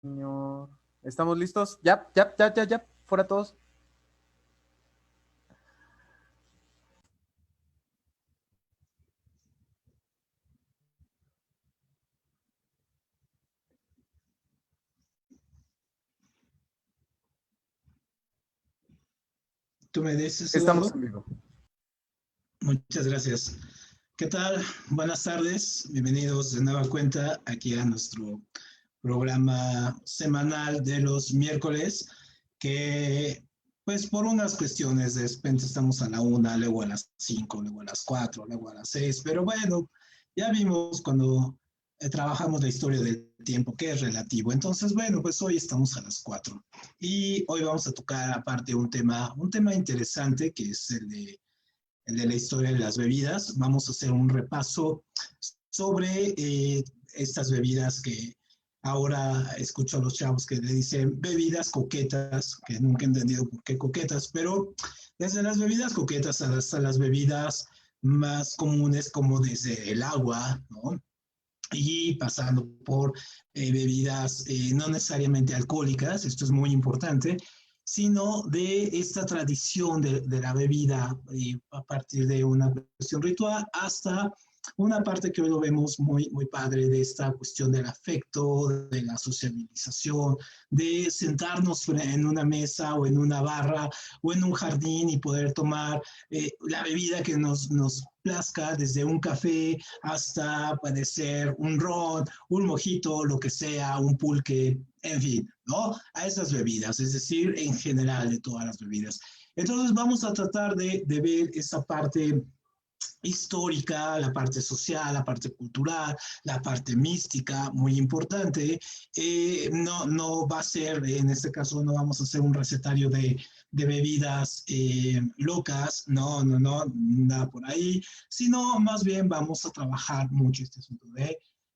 Señor. ¿Estamos listos? Ya, ya, ya, ya, ya. Fuera todos. Tú me dices, Estamos Eduardo. en vivo. Muchas gracias. ¿Qué tal? Buenas tardes. Bienvenidos de nueva cuenta aquí a nuestro programa semanal de los miércoles, que pues por unas cuestiones de repente estamos a la una, luego a las 5, luego a las 4, luego a las 6, pero bueno, ya vimos cuando trabajamos la historia del tiempo que es relativo. Entonces, bueno, pues hoy estamos a las 4 y hoy vamos a tocar aparte un tema interesante que es el de la historia de las bebidas. Vamos a hacer un repaso sobre estas bebidas que ahora escucho a los chavos que le dicen bebidas coquetas, que nunca he entendido por qué coquetas, pero desde las bebidas coquetas hasta las bebidas más comunes como desde el agua, ¿no? Y pasando por bebidas no necesariamente alcohólicas, esto es muy importante, sino de esta tradición de la bebida a partir de una cuestión ritual hasta una parte que hoy lo vemos muy padre de esta cuestión del afecto, de la sociabilización, de sentarnos en una mesa o en una barra o en un jardín y poder tomar la bebida que nos plazca, desde un café hasta puede ser un ron, un mojito, lo que sea, un pulque, en fin, ¿no? A esas bebidas, es decir, en general de todas las bebidas. Entonces vamos a tratar de ver esa parte histórica, la parte social, la parte cultural, la parte mística, muy importante. No va a ser, en este caso no vamos a hacer un recetario de bebidas locas, nada por ahí, sino más bien vamos a trabajar mucho este asunto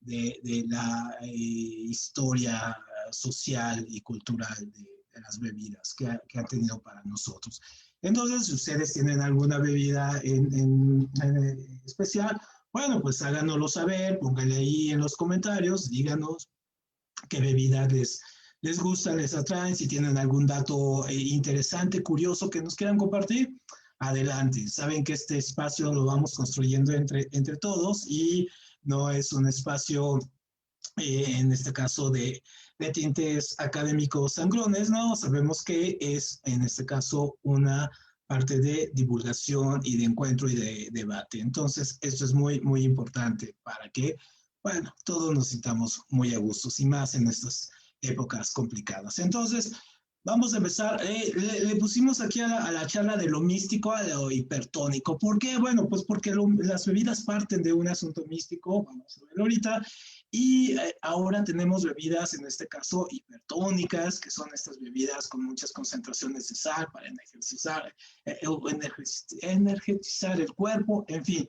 de la historia social y cultural de las bebidas que han tenido para nosotros. Entonces, si ustedes tienen alguna bebida en especial, bueno, pues háganoslo saber, pónganle ahí en los comentarios, díganos qué bebidas les gusta, les atraen, si tienen algún dato interesante, curioso que nos quieran compartir, adelante. Saben que este espacio lo vamos construyendo entre todos y no es un espacio en este caso de tintes académicos sangrones, ¿no? Sabemos que es en este caso una parte de divulgación y de encuentro y de debate. Entonces, esto es muy importante para que, bueno, todos nos sintamos muy a gusto y más en estas épocas complicadas. Entonces, vamos a empezar. Le pusimos aquí a la charla de lo místico a lo hipertónico. ¿Por qué? Bueno, pues porque las bebidas parten de un asunto místico, vamos a ver ahorita, y ahora tenemos bebidas, en este caso, hipertónicas, que son estas bebidas con muchas concentraciones de sal para energizar el cuerpo, en fin.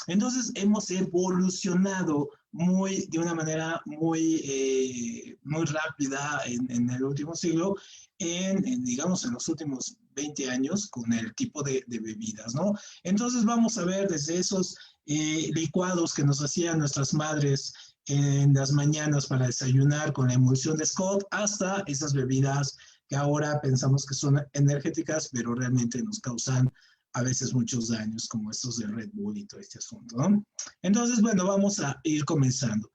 Entonces hemos evolucionado de una manera muy rápida en el último siglo, digamos, en los últimos 20 años con el tipo de bebidas, ¿no? Entonces vamos a ver desde esos licuados que nos hacían nuestras madres en las mañanas para desayunar con la emulsión de Scott, hasta esas bebidas que ahora pensamos que son energéticas, pero realmente nos causan a veces muchos daños, como estos de Red Bull y todo este asunto, ¿no? Entonces, bueno, vamos a ir comenzando.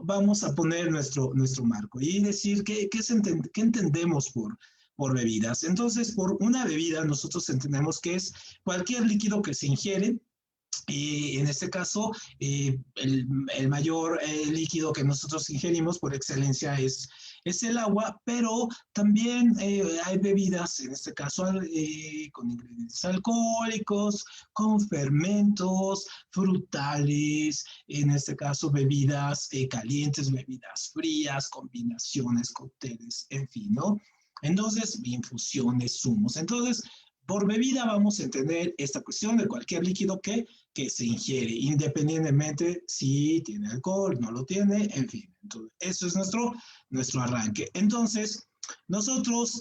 Vamos a poner nuestro marco y decir qué entendemos por bebidas. Entonces, por una bebida, nosotros entendemos que es cualquier líquido que se ingiere. Y en este caso, el mayor líquido que nosotros ingerimos por excelencia es el agua, pero también hay bebidas, en este caso con ingredientes alcohólicos, con fermentos, frutales, en este caso bebidas calientes, bebidas frías, combinaciones, cócteles, en fin, ¿no? Entonces, infusiones, zumos. Entonces, por bebida vamos a entender esta cuestión de cualquier líquido que se ingiere, independientemente si tiene alcohol, no lo tiene, en fin. Entonces, eso es nuestro arranque. Entonces, nosotros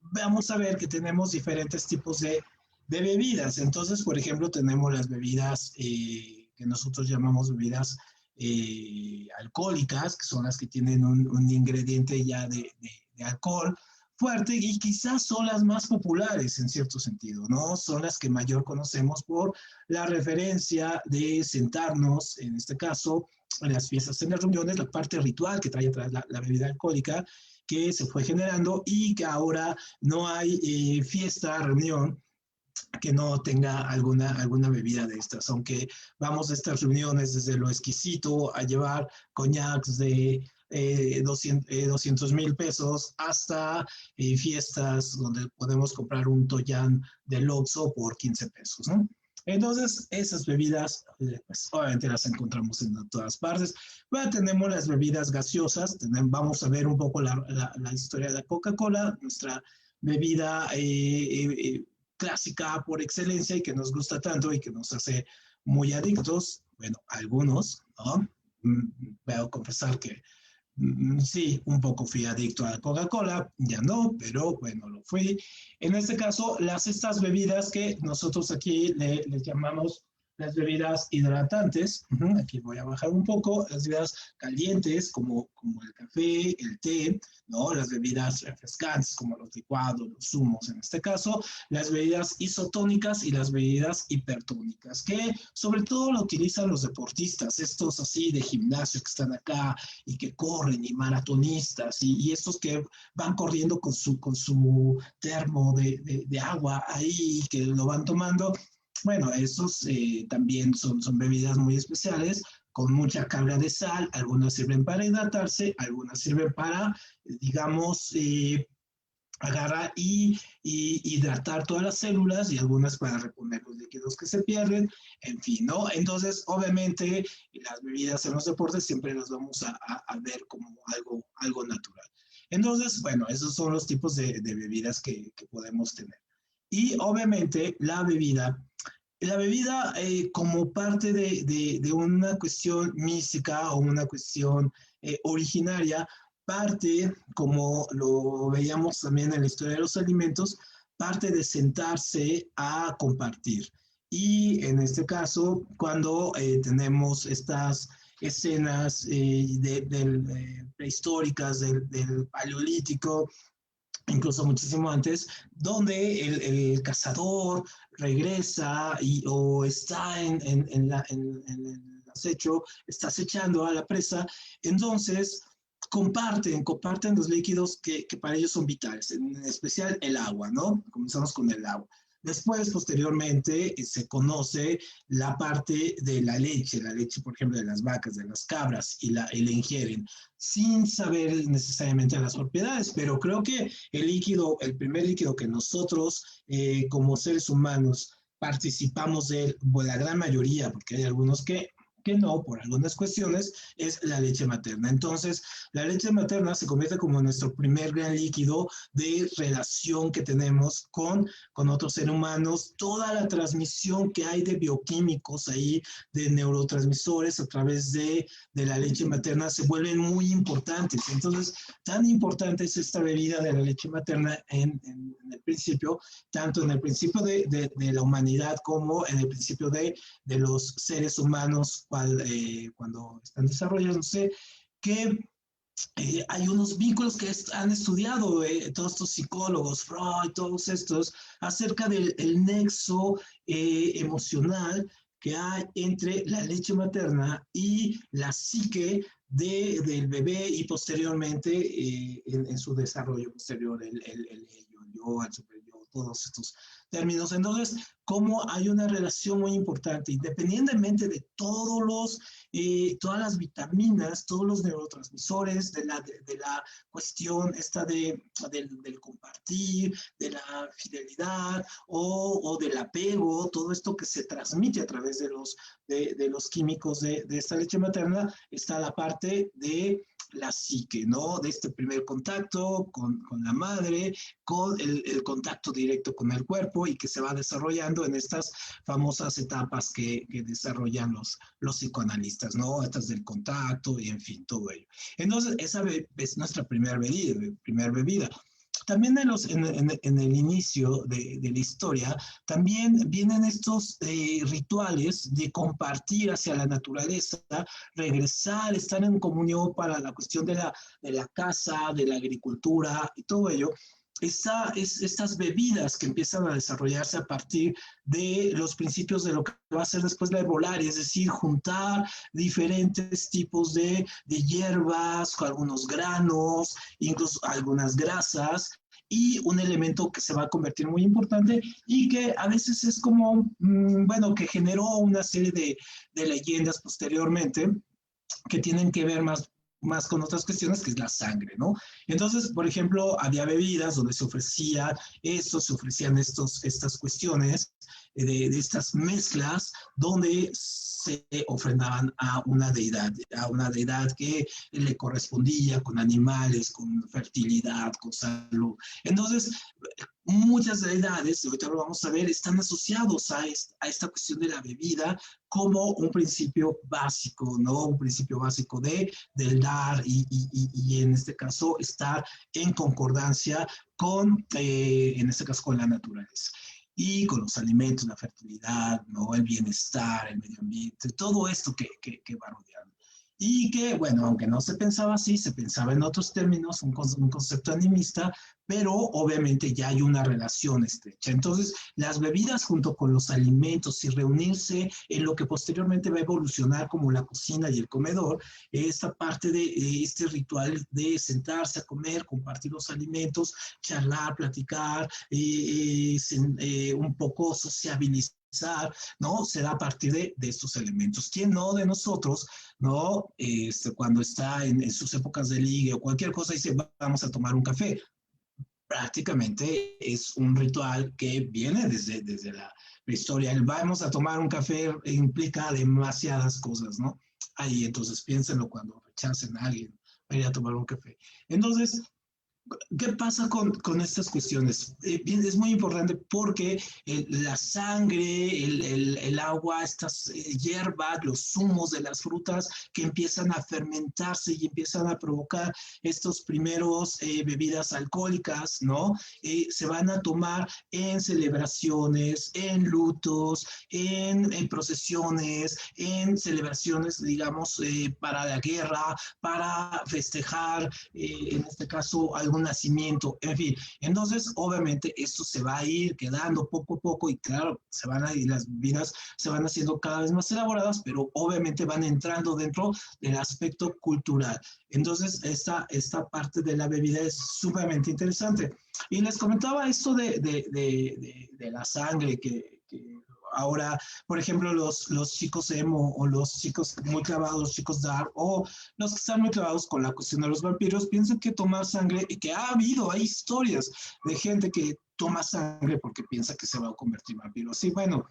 vamos a ver que tenemos diferentes tipos de bebidas. Entonces, por ejemplo, tenemos las bebidas que nosotros llamamos bebidas alcohólicas, que son las que tienen un ingrediente ya de alcohol fuerte y quizás son las más populares en cierto sentido, ¿no? Son las que mayor conocemos por la referencia de sentarnos, en este caso, en las fiestas, en las reuniones, la parte ritual que trae atrás la bebida alcohólica que se fue generando y que ahora no hay fiesta, reunión que no tenga alguna bebida de estas, aunque vamos a estas reuniones desde lo exquisito a llevar coñacs de 200,000 pesos hasta fiestas donde podemos comprar un Toyán del Oxxo por 15 pesos, ¿no? Entonces, esas bebidas, pues obviamente las encontramos en todas partes. Bueno, tenemos las bebidas gaseosas, vamos a ver un poco la historia de la Coca-Cola, nuestra bebida clásica por excelencia y que nos gusta tanto y que nos hace muy adictos, bueno, algunos, ¿no? Voy confesar que sí, un poco fui adicto a la Coca-Cola, ya no, pero bueno, lo fui. En este caso, estas bebidas que nosotros aquí les llamamos las bebidas hidratantes, aquí voy a bajar un poco, las bebidas calientes como el café, el té, ¿no? Las bebidas refrescantes como los licuados, los zumos en este caso, las bebidas isotónicas y las bebidas hipertónicas, que sobre todo lo utilizan los deportistas, estos así de gimnasio que están acá y que corren y maratonistas y estos que van corriendo con su termo de agua ahí que lo van tomando. Bueno, estos también son bebidas muy especiales, con mucha carga de sal, algunas sirven para hidratarse, algunas sirven para, digamos, agarrar y hidratar todas las células y algunas para reponer los líquidos que se pierden, en fin, ¿no? Entonces, obviamente, las bebidas en los deportes siempre las vamos a ver como algo natural. Entonces, bueno, esos son los tipos de bebidas que podemos tener. Y obviamente la bebida como parte de una cuestión mística o una cuestión originaria, parte, como lo veíamos también en la historia de los alimentos, parte de sentarse a compartir. Y en este caso, cuando tenemos estas escenas prehistóricas del Paleolítico, incluso muchísimo antes, donde el cazador regresa o está en el acecho, está acechando a la presa, entonces comparten los líquidos que para ellos son vitales, en especial el agua, ¿no? Comenzamos con el agua. Después, posteriormente, se conoce la parte de la leche, por ejemplo, de las vacas, de las cabras, y la ingieren sin saber necesariamente las propiedades, pero creo que el primer líquido que nosotros como seres humanos participamos de él, la gran mayoría, porque hay algunos que no, por algunas cuestiones, es la leche materna. Entonces, la leche materna se convierte como nuestro primer gran líquido de relación que tenemos con otros seres humanos, toda la transmisión que hay de bioquímicos ahí, de neurotransmisores a través de la leche materna se vuelven muy importantes. Entonces, tan importante es esta bebida de la leche materna en el principio, tanto en el principio de la humanidad como en el principio de los seres humanos cuando están desarrollándose, que hay unos vínculos que han estudiado todos estos psicólogos, Freud, todos estos, acerca del nexo emocional que hay entre la leche materna y la psique del bebé y posteriormente en su desarrollo posterior, el yo, el super yo, todos estos términos. Entonces, cómo hay una relación muy importante, independientemente de todas las vitaminas, todos los neurotransmisores, de la cuestión esta del compartir, de la fidelidad o del apego, todo esto que se transmite a través de los químicos de esta leche materna, está la parte de la psique, ¿no? De este primer contacto con la madre, con el contacto directo con el cuerpo y que se va desarrollando en estas famosas etapas que desarrollan los psicoanalistas, ¿no? Estas del contacto y en fin, todo ello. Entonces, esa es nuestra primera bebida. también en el inicio de la historia, también vienen estos rituales de compartir hacia la naturaleza, regresar, estar en comunión para la cuestión de la caza, de la agricultura y todo ello. Estas bebidas que empiezan a desarrollarse a partir de los principios de lo que va a ser después la herbolaria, es decir, juntar diferentes tipos de hierbas, algunos granos, incluso algunas grasas, y un elemento que se va a convertir muy importante y que a veces es como, bueno, que generó una serie de leyendas posteriormente que tienen que ver más con otras cuestiones, que es la sangre, ¿no? Entonces, por ejemplo, había bebidas donde se ofrecía esto, se ofrecían estas cuestiones de estas mezclas donde se ofrendaban a una deidad que le correspondía con animales, con fertilidad, con salud. Entonces, muchas deidades, ahorita lo vamos a ver, están asociados a esta cuestión de la bebida como un principio básico, ¿no? Un principio básico del dar y en este caso estar en concordancia con, en este caso, con la naturaleza y con los alimentos, la fertilidad, ¿no? El bienestar, el medio ambiente, todo esto que va rodeando. Y que, bueno, aunque no se pensaba así, se pensaba en otros términos, un concepto animista, pero obviamente ya hay una relación estrecha. Entonces, las bebidas junto con los alimentos y reunirse en lo que posteriormente va a evolucionar como la cocina y el comedor, esta parte de este ritual de sentarse a comer, compartir los alimentos, charlar, platicar, un poco sociabilizar, ¿no? Se da a partir de estos elementos. ¿Quién no de nosotros, ¿no? Cuando está en sus épocas de ligue o cualquier cosa, dice, vamos a tomar un café? Prácticamente es un ritual que viene desde la historia. El vamos a tomar un café implica demasiadas cosas, ¿no? Ahí, entonces piénsenlo cuando rechacen a alguien para ir a tomar un café. Entonces, ¿qué pasa con estas cuestiones? Es muy importante porque la sangre, el agua, estas hierbas, los zumos de las frutas que empiezan a fermentarse y empiezan a provocar estos primeros bebidas alcohólicas, ¿no? Se van a tomar en celebraciones, en lutos, en procesiones, en celebraciones, digamos, para la guerra, para festejar, en este caso, algún nacimiento, en fin. Entonces, obviamente, esto se va a ir quedando poco a poco y claro, las vidas se van haciendo cada vez más elaboradas, pero obviamente van entrando dentro del aspecto cultural. Entonces, esta parte de la bebida es sumamente interesante. Y les comentaba esto de la sangre que ahora, por ejemplo, los chicos emo o los chicos muy clavados, los chicos dark o los que están muy clavados con la cuestión de los vampiros, piensan que tomar sangre, y que hay historias de gente que toma sangre porque piensa que se va a convertir en vampiro. Sí, bueno,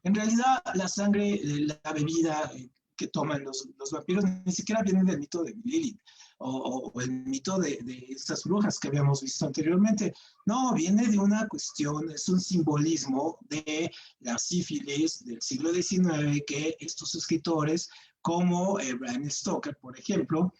en realidad la sangre, la bebida que toman los vampiros ni siquiera viene del mito de Lilith o el mito de estas brujas que habíamos visto anteriormente. No, viene de una cuestión, es un simbolismo de la sífilis del siglo XIX que estos escritores como Bram Stoker, por ejemplo,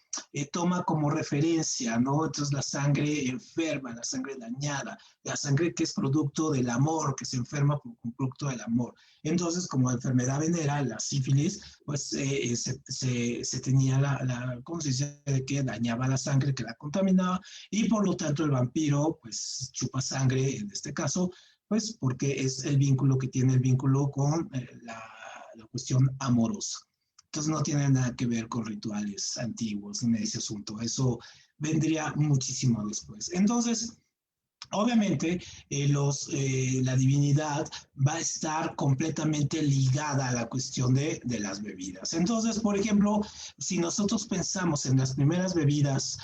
toma como referencia, ¿no? Entonces la sangre enferma, la sangre dañada, la sangre que es producto del amor, que se enferma por producto del amor. Entonces, como enfermedad venera, la sífilis, pues se tenía la conciencia de que dañaba la sangre, que la contaminaba, y por lo tanto el vampiro, pues chupa sangre, en este caso, pues porque es el vínculo que tiene el vínculo con la cuestión amorosa. Entonces no tiene nada que ver con rituales antiguos en ese asunto. Eso vendría muchísimo después. Entonces, obviamente, la divinidad va a estar completamente ligada a la cuestión de las bebidas. Entonces, por ejemplo, si nosotros pensamos en las primeras bebidas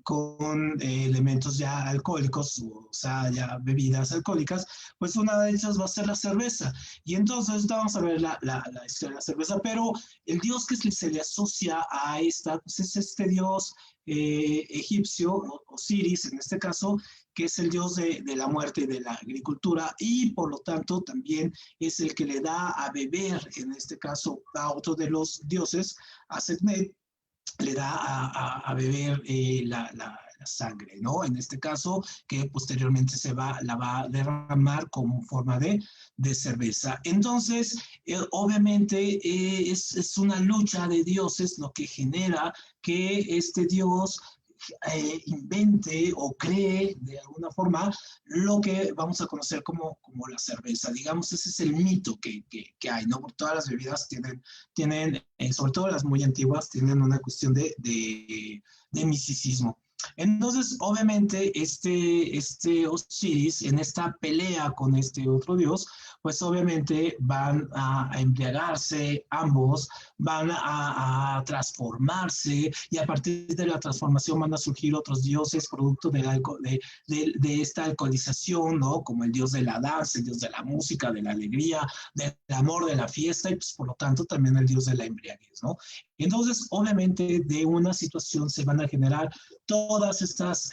con elementos ya alcohólicos, o sea, ya bebidas alcohólicas, pues una de ellas va a ser la cerveza. Y entonces vamos a ver la historia de la cerveza, pero el dios que se le asocia a esta, pues es este dios egipcio, Osiris en este caso, que es el dios de la muerte y de la agricultura, y por lo tanto también es el que le da a beber, en este caso a otro de los dioses, a Setnet, le da a beber la sangre, ¿no? En este caso, que posteriormente la va a derramar como forma de cerveza. Entonces, obviamente es una lucha de dioses lo que genera que este dios invente o cree de alguna forma lo que vamos a conocer como la cerveza. Digamos, ese es el mito que hay, ¿no? Porque todas las bebidas tienen sobre todo las muy antiguas, tienen una cuestión de misticismo. Entonces, obviamente, este Osiris, en esta pelea con este otro dios, pues obviamente van a embriagarse ambos, van a transformarse y a partir de la transformación van a surgir otros dioses producto de esta alcoholización, ¿no? Como el dios de la danza, el dios de la música, de la alegría, del amor, de la fiesta y pues por lo tanto también el dios de la embriaguez, ¿no? Entonces, obviamente, de una situación se van a generar todas estas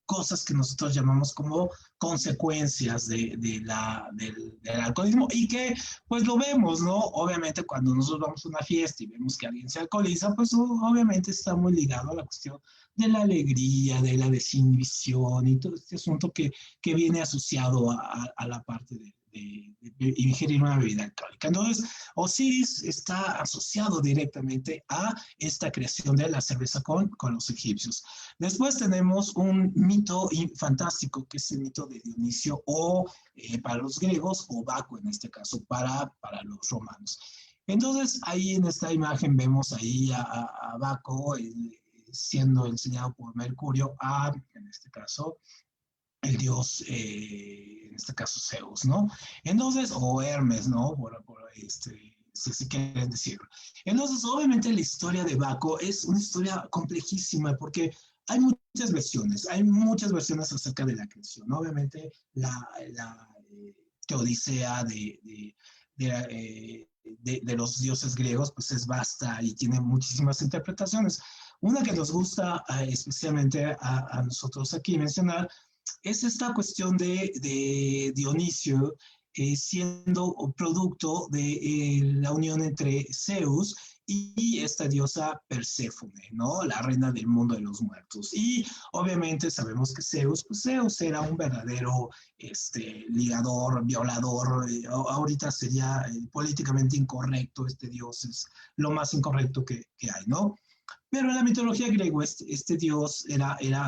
cosas que nosotros llamamos como consecuencias del alcoholismo y que pues lo vemos, ¿no? Obviamente cuando nosotros vamos a una fiesta y vemos que alguien se alcoholiza, pues obviamente está muy ligado a la cuestión de la alegría, de la desinhibición y todo este asunto que viene asociado a la parte de ingerir una bebida alcohólica. Entonces, Osiris está asociado directamente a esta creación de la cerveza con los egipcios. Después tenemos un mito fantástico, que es el mito de Dionisio, o para los griegos, o Baco en este caso, para los romanos. Entonces, ahí en esta imagen vemos ahí a Baco siendo enseñado por Mercurio en este caso, el dios, en este caso Zeus, ¿no? Entonces, o Hermes, ¿no? Si quieren decirlo. Entonces, obviamente la historia de Baco es una historia complejísima porque hay muchas versiones acerca de la creación, ¿no? Obviamente la Teodicea de los dioses griegos, pues es vasta y tiene muchísimas interpretaciones. Una que nos gusta especialmente a nosotros aquí mencionar es esta cuestión de Dionisio siendo producto de la unión entre Zeus y esta diosa Perséfone, ¿no? La reina del mundo de los muertos. Y obviamente sabemos que Zeus era un verdadero ligador, violador. Ahorita sería políticamente incorrecto, este dios es lo más incorrecto que hay, ¿no? Pero en la mitología griega este dios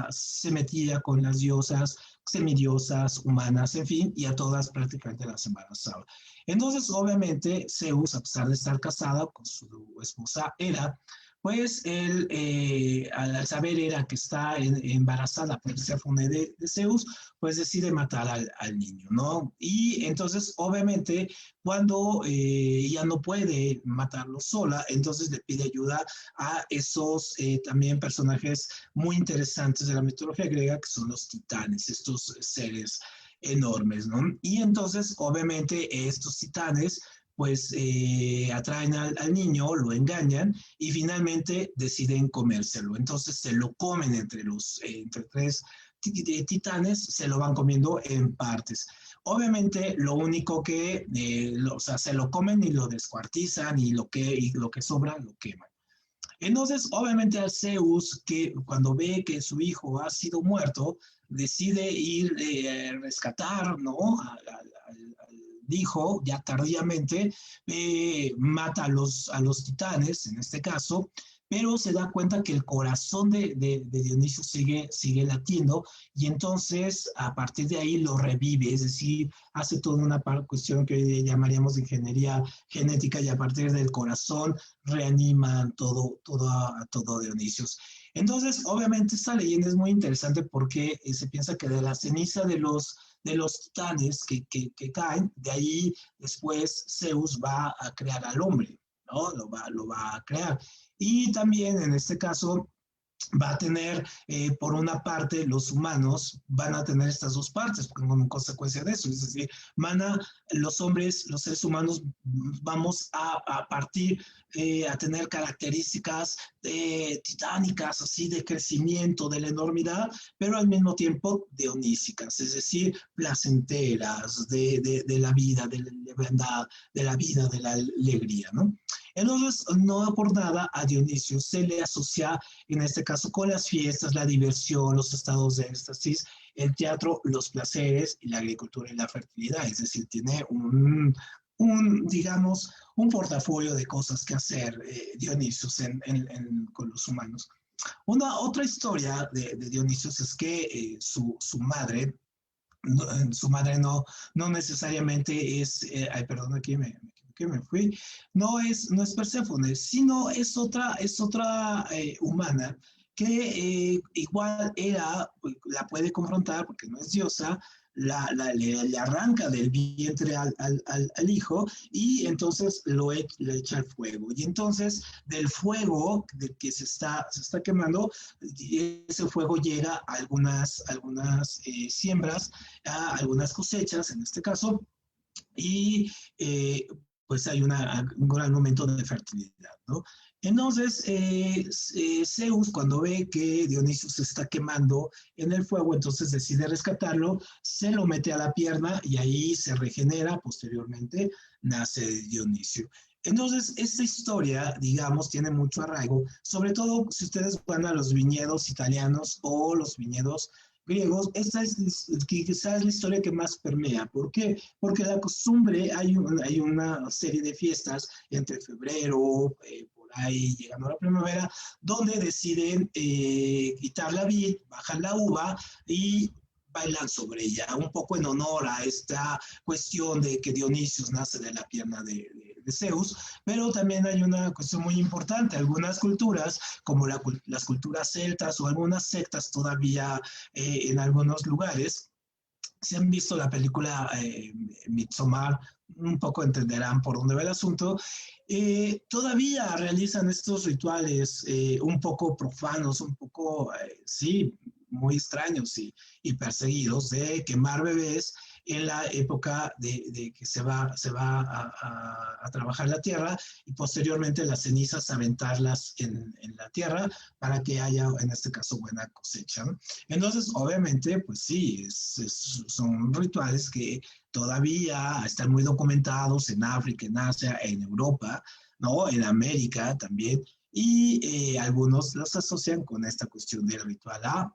se metía con las diosas, semidiosas, humanas, en fin, y a todas prácticamente las embarazaba. Entonces, obviamente, Zeus, a pesar de estar casado con su esposa Hera, pues él, al saber Hera que está embarazada por Perséfone de Zeus, pues decide matar al niño, ¿no? Y entonces, obviamente, cuando ya no puede matarlo sola, entonces le pide ayuda a esos también personajes muy interesantes de la mitología griega, que son los titanes, estos seres enormes, ¿no? Y entonces, obviamente, estos titanes pues atraen al niño, lo engañan y finalmente deciden comérselo. Entonces se lo comen entre tres titanes, se lo van comiendo en partes. Obviamente lo único que, o sea, se lo comen y lo descuartizan y lo que sobra lo queman. Entonces, obviamente a Zeus, que cuando ve que su hijo ha sido muerto, decide ir a rescatar, ¿no? Al hijo, ya tardíamente, mata a los titanes, en este caso, pero se da cuenta que el corazón de Dionisio sigue latiendo y entonces a partir de ahí lo revive, es decir, hace toda una cuestión que llamaríamos de ingeniería genética y a partir del corazón reanima todo Dionisio. Entonces, obviamente esta leyenda es muy interesante porque se piensa que de la ceniza de los titanes que caen, de ahí después Zeus va a crear al hombre, ¿no? Lo va a crear. Y también en este caso va a tener, por una parte, los humanos van a tener estas dos partes como consecuencia de eso, es decir, los hombres, los seres humanos, vamos a partir a tener características titánicas, así de crecimiento, de la enormidad, pero al mismo tiempo dionísicas, es decir, placenteras, de la vida, de la levedad, de la vida, de la alegría, ¿no? Entonces, no por nada a Dionisio se le asocia, en este caso, con las fiestas, la diversión, los estados de éxtasis, el teatro, los placeres y la agricultura y la fertilidad. Es decir, tiene digamos, un portafolio de cosas que hacer Dionisios con los humanos. Otra historia de Dionisios es que su madre, su madre no necesariamente es, ay, perdón, aquí me fui, no es Perséfone, sino es otra humana que igual la puede confrontar porque no es diosa, le arranca del vientre al hijo y entonces le echa al fuego. Y entonces del fuego de que se está quemando, ese fuego llega a algunas siembras, a algunas cosechas en este caso, y pues hay un gran momento de fertilidad, ¿no? Entonces, Zeus, cuando ve que Dionisio se está quemando en el fuego, entonces decide rescatarlo, se lo mete a la pierna y ahí se regenera, posteriormente nace Dionisio. Entonces, esta historia, digamos, tiene mucho arraigo, sobre todo si ustedes van a los viñedos italianos o los viñedos griegos, esta es quizás la historia que más permea. ¿Por qué? Porque la costumbre, hay una serie de fiestas entre febrero, por ahí llegando a la primavera, donde deciden quitar la vid, bajar la uva y bailan sobre ella, un poco en honor a esta cuestión de que Dionisios nace de la pierna de Zeus, pero también hay una cuestión muy importante. Algunas culturas, como las culturas celtas o algunas sectas todavía en algunos lugares, si han visto la película Midsommar, un poco entenderán por dónde va el asunto, todavía realizan estos rituales un poco profanos, un poco, sí, muy extraños y perseguidos de quemar bebés en la época de que se va a trabajar la tierra y posteriormente las cenizas aventarlas en la tierra para que haya, en este caso, buena cosecha, ¿no? Entonces, obviamente, pues sí, son rituales que todavía están muy documentados en África, en Asia, en Europa, ¿no? En América también, y algunos los asocian con esta cuestión del ritual a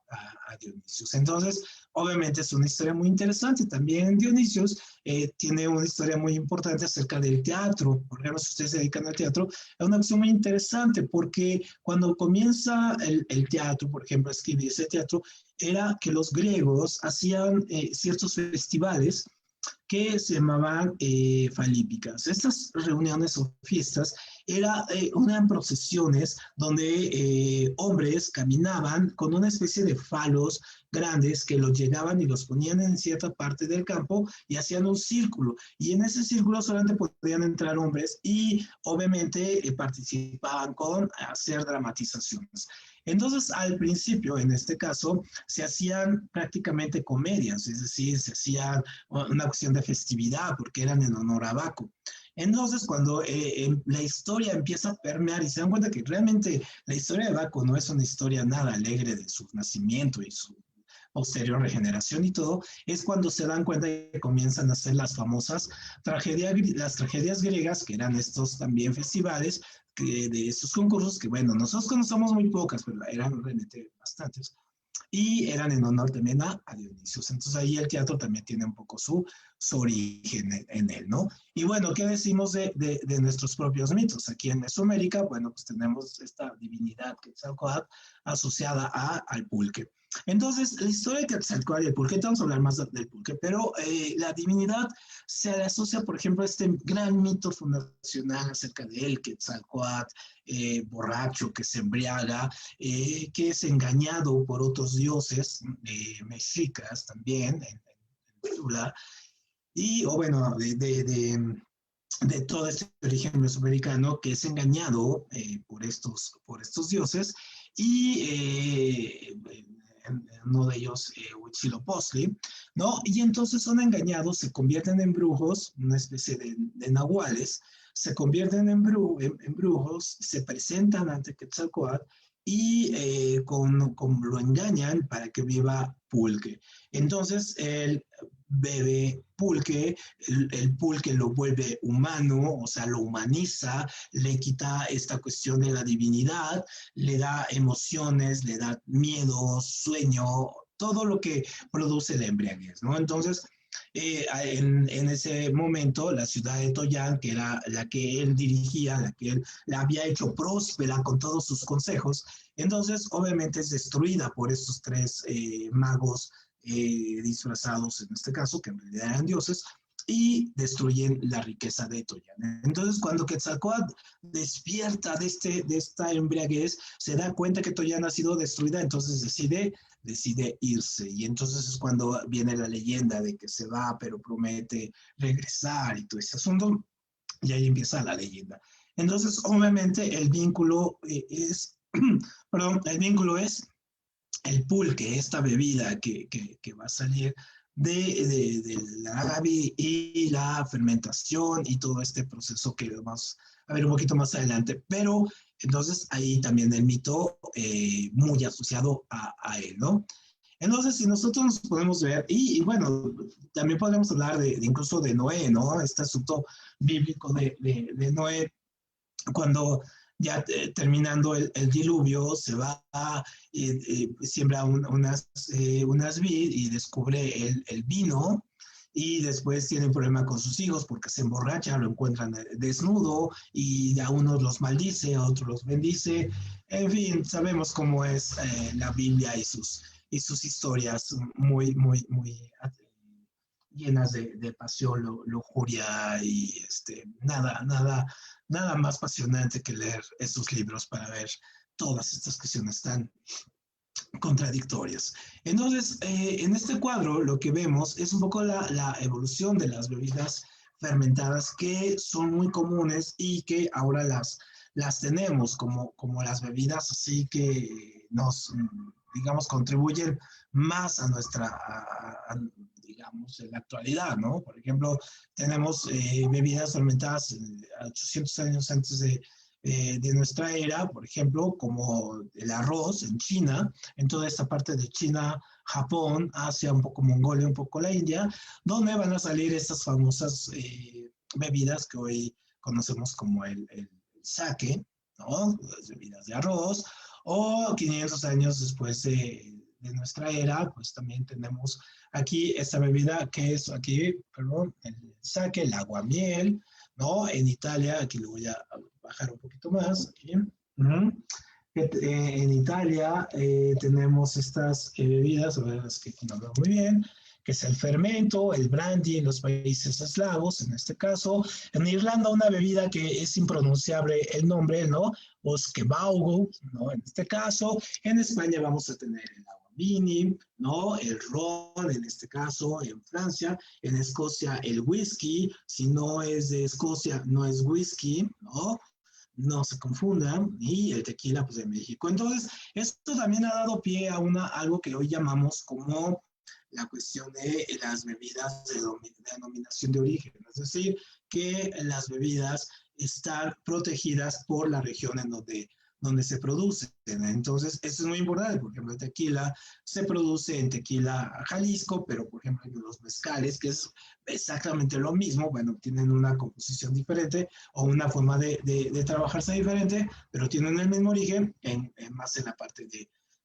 Dionisios. Entonces, obviamente es una historia muy interesante. También Dionisios tiene una historia muy importante acerca del teatro. Por ejemplo, si ustedes se dedican al teatro, es una cuestión muy interesante porque cuando comienza el teatro, por ejemplo, a escribirse teatro, era que los griegos hacían ciertos festivales que se llamaban falípicas. Estas reuniones o fiestas eran procesiones donde hombres caminaban con una especie de falos grandes que los llegaban y los ponían en cierta parte del campo y hacían un círculo. Y en ese círculo solamente podían entrar hombres y obviamente participaban con hacer dramatizaciones. Entonces, al principio, en este caso, se hacían prácticamente comedias, es decir, se hacían una cuestión de festividad porque eran en honor a Baco. Entonces, cuando la historia empieza a permear y se dan cuenta que realmente la historia de Baco no es una historia nada alegre de su nacimiento y su posterior regeneración y todo, es cuando se dan cuenta que comienzan a hacer las famosas las tragedias griegas, que eran estos también festivales, de estos concursos, que bueno, nosotros conocemos muy pocas, pero eran realmente bastantes, y eran en honor también a Dionisios. Entonces ahí el teatro también tiene un poco su origen en él, ¿no? Y bueno, ¿qué decimos de nuestros propios mitos? Aquí en Mesoamérica, bueno, pues tenemos esta divinidad Quetzalcóatl asociada al pulque. Entonces, la historia de Quetzalcóatl y el pulque, vamos a hablar más del pulque, pero la divinidad se le asocia, por ejemplo, a este gran mito fundacional acerca de él, Quetzalcóatl, borracho, que se embriaga, que es engañado por otros dioses mexicas también, en Tula, y, o bueno, de todo este origen mesoamericano que es engañado por estos dioses y uno de ellos, Huitzilopochtli, ¿no? Y entonces son engañados, se convierten en brujos, una especie de nahuales, se convierten en brujos, se presentan ante Quetzalcóatl y lo engañan para que viva Pulque. Entonces, bebe pulque, el pulque lo vuelve humano, o sea, lo humaniza, le quita esta cuestión de la divinidad, le da emociones, le da miedo, sueño, todo lo que produce la embriaguez, ¿no? Entonces, en ese momento, la ciudad de Toyán, que era la que él dirigía, la que él la había hecho próspera con todos sus consejos, entonces obviamente es destruida por estos tres magos disfrazados, en este caso, que en realidad eran dioses, y destruyen la riqueza de Toyán. Entonces, cuando Quetzalcóatl despierta de esta embriaguez, se da cuenta que Toyán ha sido destruida, entonces decide irse. Y entonces es cuando viene la leyenda de que se va, pero promete regresar y todo ese asunto. Y ahí empieza la leyenda. Entonces, obviamente, el vínculo perdón, el vínculo es el pulque, esta bebida que va a salir del agave y la fermentación y todo este proceso que vamos a ver un poquito más adelante. Pero entonces ahí también el mito muy asociado a él, ¿no? Entonces, si nosotros nos podemos ver, y bueno, también podemos hablar de incluso de Noé, ¿no? Este asunto bíblico de Noé, cuando ya terminando el diluvio, se va, siembra unas vid y descubre el vino, y después tiene un problema con sus hijos porque se emborracha, lo encuentran desnudo y a unos los maldice, a otros los bendice. En fin, sabemos cómo es la Biblia y sus historias muy, muy, muy llenas de pasión, lujuria y nada más apasionante que leer estos libros para ver todas estas cuestiones tan contradictorias. Entonces, en este cuadro lo que vemos es un poco la evolución de las bebidas fermentadas que son muy comunes y que ahora las tenemos como las bebidas así que nos, digamos, contribuyen más a digamos, en la actualidad, ¿no? Por ejemplo, tenemos bebidas fermentadas 800 años antes de nuestra era, por ejemplo, como el arroz en China, en toda esta parte de China, Japón, Asia, un poco Mongolia, un poco la India, donde van a salir estas famosas bebidas que hoy conocemos como el sake, ¿no? Las bebidas de arroz, o 500 años después de nuestra era, pues también tenemos aquí esta bebida que es aquí, perdón, el sake, el aguamiel, ¿no? En Italia, aquí lo voy a bajar un poquito más, aquí. En Italia tenemos estas bebidas, a ver, es que aquí no veo muy bien, que es el fermento, el brandy en los países eslavos, en este caso. En Irlanda una bebida que es impronunciable el nombre, ¿no? Oskebaugo, ¿no? En este caso. En España vamos a tener el aguavini, ¿no? El ron, en este caso, en Francia. En Escocia el whisky, si no es de Escocia, no es whisky, ¿no? No se confundan, y el tequila pues de México. Entonces, esto también ha dado pie a algo que hoy llamamos como la cuestión de las bebidas de denominación de origen, es decir, que las bebidas están protegidas por la región en donde se producen. Entonces, eso es muy importante. Por ejemplo, el tequila se produce en Tequila, Jalisco, pero por ejemplo, en los mezcales, que es exactamente lo mismo, bueno, tienen una composición diferente o una forma de trabajarse diferente, pero tienen el mismo origen, más en la parte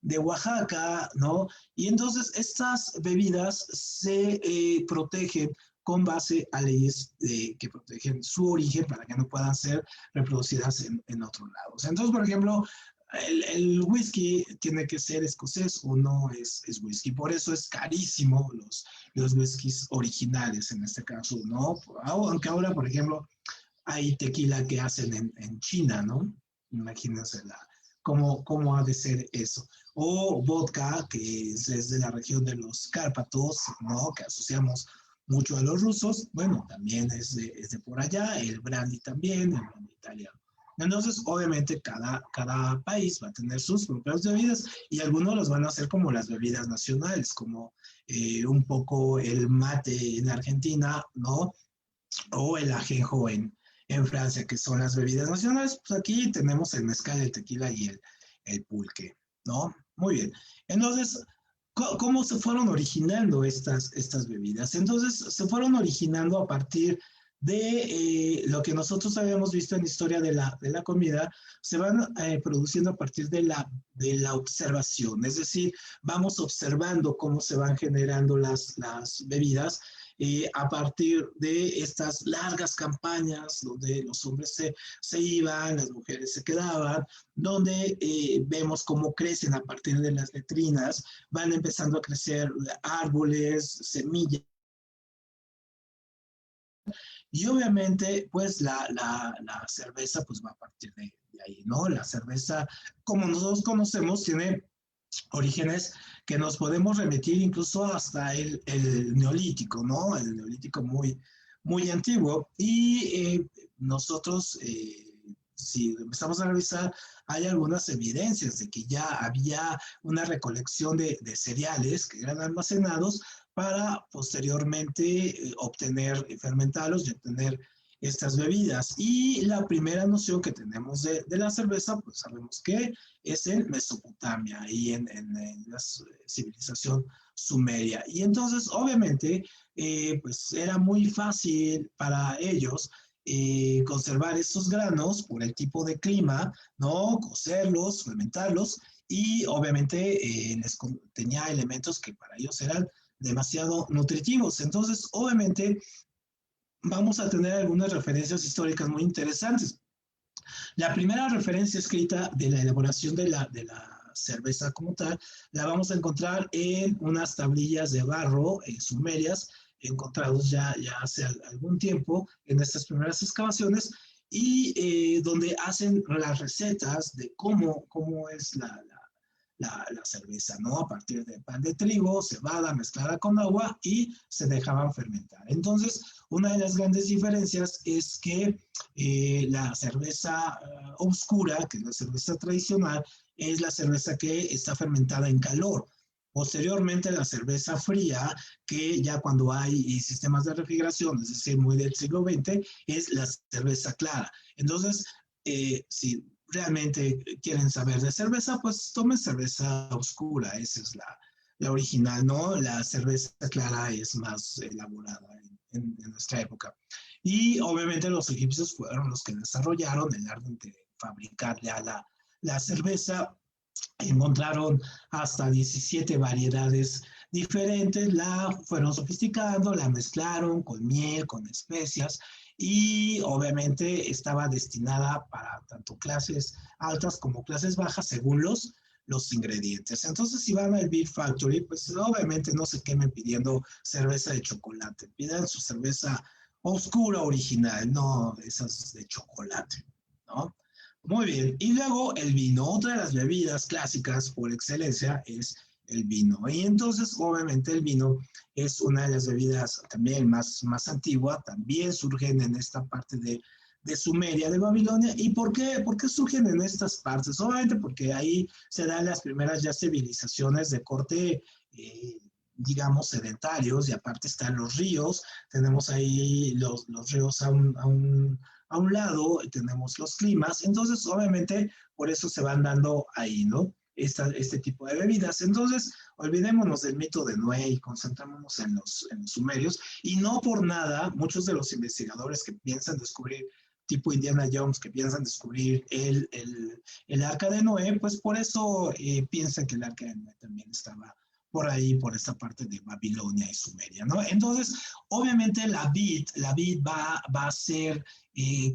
de Oaxaca, ¿no? Y entonces estas bebidas se protegen con base a leyes que protegen su origen para que no puedan ser reproducidas en otros lados. Entonces, por ejemplo, el whisky tiene que ser escocés o no es whisky. Por eso es carísimo los whiskies originales en este caso, ¿no? Aunque ahora, por ejemplo, hay tequila que hacen en China, ¿no? Imagínense cómo ha de ser eso. O vodka, que es de la región de los Cárpatos, ¿no? Que asociamos mucho a los rusos, bueno, también es de por allá, el brandy también, el brandy italiano. Entonces, obviamente, cada país va a tener sus propias bebidas y algunos los van a hacer como las bebidas nacionales, como un poco el mate en Argentina, ¿no? O el ajenjo en Francia, que son las bebidas nacionales. Pues aquí tenemos el mezcal, el tequila y el pulque, ¿no? Muy bien. Entonces, ¿Cómo se fueron originando estas bebidas? Entonces, se fueron originando a partir de lo que nosotros habíamos visto en la historia de la comida, se van produciendo a partir de la observación, es decir, vamos observando cómo se van generando las bebidas a partir de estas largas campañas donde los hombres se iban, las mujeres se quedaban, donde vemos cómo crecen a partir de las letrinas, van empezando a crecer árboles, semillas, y obviamente pues la cerveza pues va a partir de ahí, ¿no? La cerveza, como nosotros conocemos, tiene orígenes que nos podemos remitir incluso hasta el neolítico, ¿no? El neolítico muy antiguo. Y nosotros, si empezamos a revisar, hay algunas evidencias de que ya había una recolección de cereales que eran almacenados para posteriormente obtener, fermentarlos y obtener estas bebidas. Y la primera noción que tenemos de la cerveza, pues sabemos que es en Mesopotamia y en la civilización sumeria. Y entonces, obviamente, pues era muy fácil para ellos conservar estos granos por el tipo de clima, ¿no? Cocerlos, fermentarlos y obviamente tenía elementos que para ellos eran demasiado nutritivos. Entonces, obviamente, vamos a tener algunas referencias históricas muy interesantes. La primera referencia escrita de la elaboración de la cerveza como tal, la vamos a encontrar en unas tablillas de barro sumerias, encontrados ya hace algún tiempo en estas primeras excavaciones, y donde hacen las recetas de cómo es la cerveza, ¿no? A partir de pan de trigo, cebada mezclada con agua y se dejaban fermentar. Entonces, una de las grandes diferencias es que la cerveza oscura, que es la cerveza tradicional, es la cerveza que está fermentada en calor. Posteriormente, la cerveza fría, que ya cuando hay sistemas de refrigeración, es decir, muy del siglo XX, es la cerveza clara. Entonces, si realmente quieren saber de cerveza, pues tomen cerveza oscura, esa es la original, ¿no? La cerveza clara es más elaborada en nuestra época. Y obviamente los egipcios fueron los que desarrollaron el arte de fabricar ya la cerveza. Encontraron hasta 17 variedades diferentes, la fueron sofisticando, la mezclaron con miel, con especias y obviamente estaba destinada para tanto clases altas como clases bajas según los ingredientes. Entonces, si van al Beer Factory, pues obviamente no se quemen pidiendo cerveza de chocolate, pidan su cerveza oscura original, no esas de chocolate, ¿no? Muy bien. Y luego el vino, otra de las bebidas clásicas por excelencia es el vino. Y entonces, obviamente, el vino es una de las bebidas también más antigua, también surgen en esta parte de Sumeria, de Babilonia. ¿Y por qué surgen en estas partes? Obviamente porque ahí se dan las primeras ya civilizaciones de corte, digamos, sedentarios, y aparte están los ríos, tenemos ahí los ríos a un lado, tenemos los climas, entonces obviamente por eso se van dando ahí, ¿no? Este tipo de bebidas. Entonces, olvidémonos del mito de Noé y concentrémonos en los sumerios. Y no por nada, muchos de los investigadores que piensan descubrir, tipo Indiana Jones, que piensan descubrir el arca de Noé, pues por eso piensan que el arca de Noé también estaba por ahí, por esta parte de Babilonia y Sumeria, ¿no? Entonces, obviamente la vid va a ser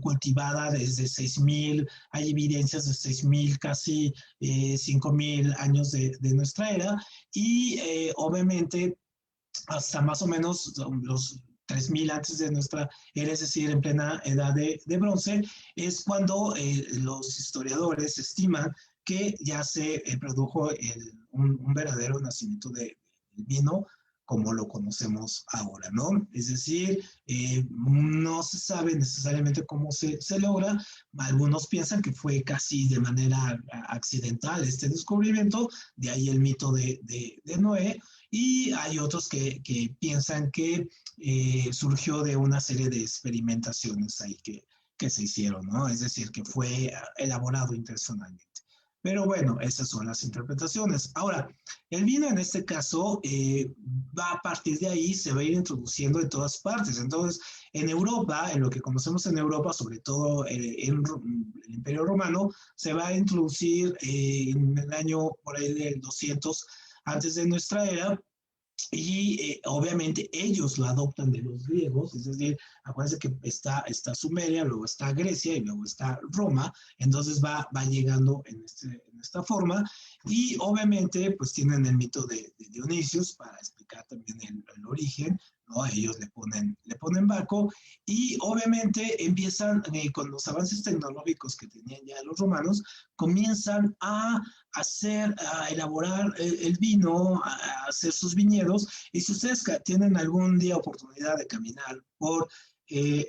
cultivada desde 6.000, hay evidencias de 6.000, casi 5.000 años de nuestra era, y obviamente hasta más o menos los 3.000 antes de nuestra era, es decir, en plena edad de bronce, es cuando los historiadores estiman que ya se produjo un verdadero nacimiento del vino como lo conocemos ahora, ¿no? Es decir, no se sabe necesariamente cómo se logra. Algunos piensan que fue casi de manera accidental este descubrimiento, de ahí el mito de Noé, y hay otros que piensan que surgió de una serie de experimentaciones ahí que se hicieron, ¿no? Es decir, que fue elaborado intencionalmente. Pero bueno, esas son las interpretaciones. Ahora, el vino en este caso va a partir de ahí, se va a ir introduciendo en todas partes. Entonces, en Europa, en lo que conocemos en Europa, sobre todo en el Imperio Romano, se va a introducir en el año por ahí del 200 antes de nuestra era, y obviamente ellos lo adoptan de los griegos, es decir, acuérdense que está Sumeria, luego está Grecia y luego está Roma, entonces va llegando en esta forma, y obviamente pues tienen el mito de Dionisios para explicar también el origen, ¿no? Ellos le ponen Baco, y obviamente empiezan con los avances tecnológicos que tenían ya los romanos, comienzan a a elaborar el vino, a hacer sus viñedos. Y si ustedes tienen algún día oportunidad de caminar por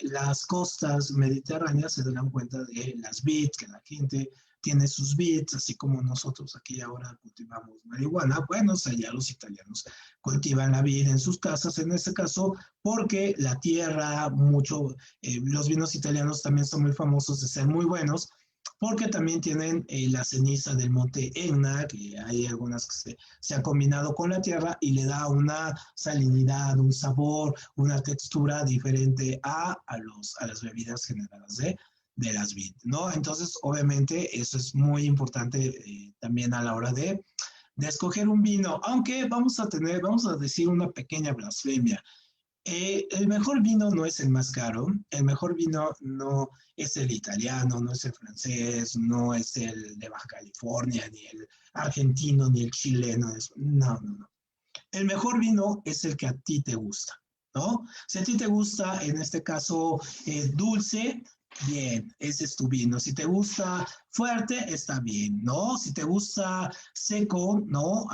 las costas mediterráneas, se darán cuenta de las vides, que la gente tiene sus vides, así como nosotros aquí ahora cultivamos marihuana. Bueno, o sea, ya los italianos cultivan la vid en sus casas, en este caso, porque la tierra, los vinos italianos también son muy famosos de ser muy buenos, porque también tienen la ceniza del monte Etna, que hay algunas que se han combinado con la tierra y le da una salinidad, un sabor, una textura diferente a las bebidas generadas de las vid, ¿no? Entonces, obviamente, eso es muy importante también a la hora de escoger un vino, aunque vamos a decir una pequeña blasfemia. El mejor vino no es el más caro, el mejor vino no es el italiano, no es el francés, no es el de Baja California, ni el argentino, ni el chileno. No, no, no. El mejor vino es el que a ti te gusta, ¿no? Si a ti te gusta, en este caso, dulce, bien, ese es tu vino. Si te gusta fuerte, está bien, ¿no? Si te gusta seco, ¿no?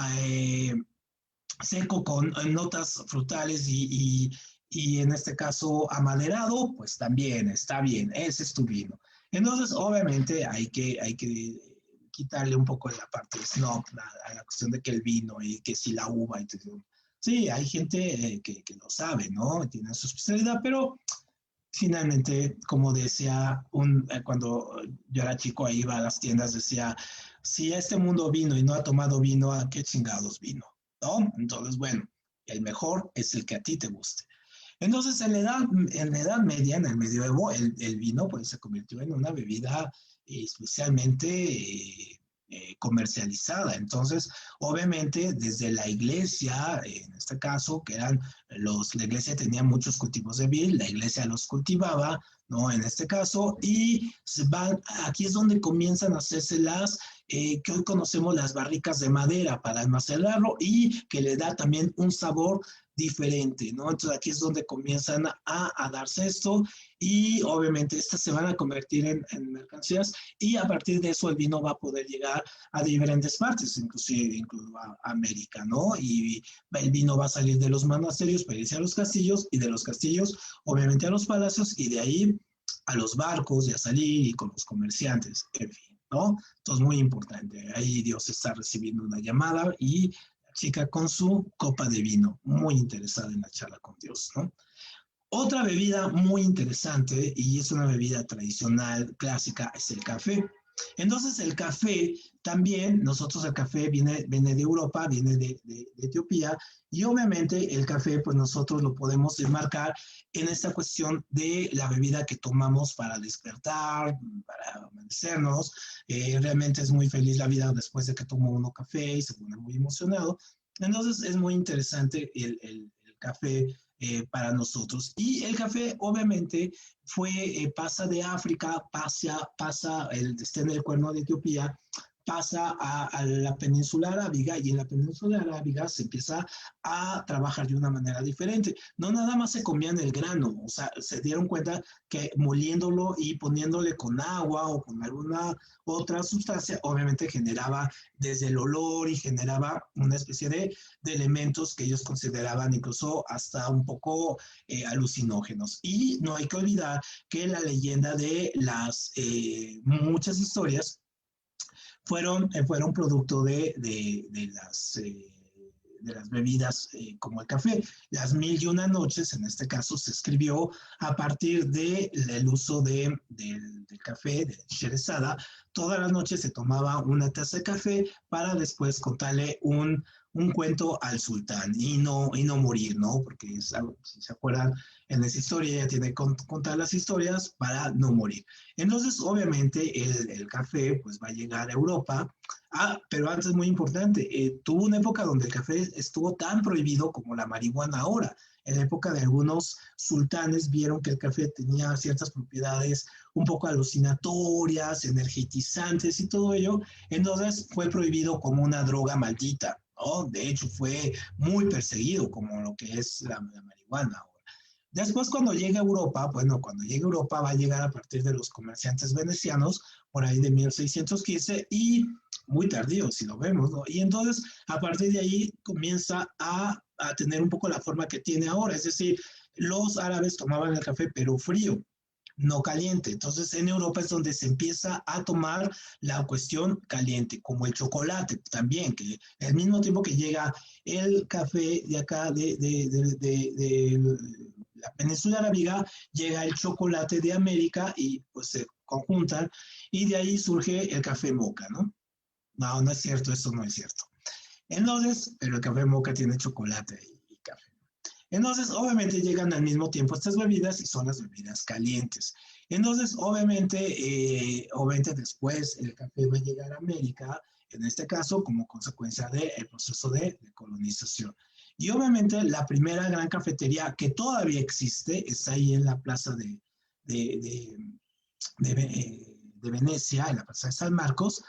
Seco con notas frutales y en este caso amaderado, pues también está bien, ese es tu vino. Entonces, obviamente hay que quitarle un poco de la parte snob a la cuestión de que el vino y que si la uva y todo. Sí, hay gente que lo sabe, ¿no? Tiene su especialidad, pero finalmente, como decía, cuando yo era chico, ahí iba a las tiendas, decía, si a este mundo vino y no ha tomado vino, ¿a qué chingados vino? ¿No? Entonces, bueno, el mejor es el que a ti te guste. Entonces, en la edad media, en el medioevo, el vino pues, se convirtió en una bebida especialmente comercializada. Entonces, obviamente, desde la iglesia, en este caso, la iglesia tenía muchos cultivos de vid, la iglesia los cultivaba, ¿no? En este caso, y aquí es donde comienzan a hacerse que hoy conocemos las barricas de madera para almacenarlo y que le da también un sabor diferente, ¿no? Entonces aquí es donde comienzan a darse esto y obviamente estas se van a convertir en mercancías y a partir de eso el vino va a poder llegar a diferentes partes, inclusive a América, ¿no? Y el vino va a salir de los monasterios para irse a los castillos y de los castillos obviamente a los palacios y de ahí a los barcos y a salir y con los comerciantes, en fin, ¿no? Entonces muy importante, ahí Dios está recibiendo una llamada y chica con su copa de vino, muy interesada en la charla con Dios, ¿no? Otra bebida muy interesante y es una bebida tradicional, clásica, es el café. Entonces el café también, nosotros el café viene de Europa, viene de Etiopía y obviamente el café pues nosotros lo podemos enmarcar en esta cuestión de la bebida que tomamos para despertar, para amanecernos. Realmente es muy feliz la vida después de que toma uno café y se pone muy emocionado. Entonces es muy interesante el café para nosotros. Y el café, obviamente, pasa de África, está en el cuerno de Etiopía, pasa a la península arábiga y en la península arábiga se empieza a trabajar de una manera diferente. No nada más se comían el grano, o sea, se dieron cuenta que moliéndolo y poniéndole con agua o con alguna otra sustancia, obviamente generaba desde el olor y generaba una especie de elementos que ellos consideraban incluso hasta un poco alucinógenos. Y no hay que olvidar que la leyenda de las muchas historias fueron producto de las bebidas como el café. Las Mil y Una Noches, en este caso, se escribió a partir del uso del café, de Sherezada, todas las noches se tomaba una taza de café para después contarle un cuento al sultán y no morir, ¿no? Porque si se acuerdan, en esa historia ella tiene que contar las historias para no morir. Entonces, obviamente, el café pues va a llegar a Europa. Ah, pero antes, muy importante, tuvo una época donde el café estuvo tan prohibido como la marihuana ahora. En la época de algunos sultanes vieron que el café tenía ciertas propiedades un poco alucinatorias, energetizantes y todo ello, entonces fue prohibido como una droga maldita, ¿no? De hecho, fue muy perseguido como lo que es la marihuana ahora. Después, cuando llegue a Europa, bueno, cuando llegue a Europa va a llegar a partir de los comerciantes venecianos, por ahí de 1615, y muy tardío, si lo vemos, ¿no? Y entonces, a partir de ahí, comienza a tener un poco la forma que tiene ahora, es decir, los árabes tomaban el café, pero frío, no caliente. Entonces, en Europa es donde se empieza a tomar la cuestión caliente, como el chocolate también, que al mismo tiempo que llega el café de acá, de la península arábiga, llega el chocolate de América y pues se conjuntan y de ahí surge el café moca, ¿no? No, no es cierto, eso no es cierto. Entonces, pero el café moca tiene chocolate y café. Entonces, obviamente llegan al mismo tiempo estas bebidas y son las bebidas calientes. Entonces, obviamente después el café va a llegar a América, en este caso como consecuencia del proceso de colonización. Y obviamente la primera gran cafetería que todavía existe está ahí en la plaza de, de, de Venecia, en la plaza de San Marcos.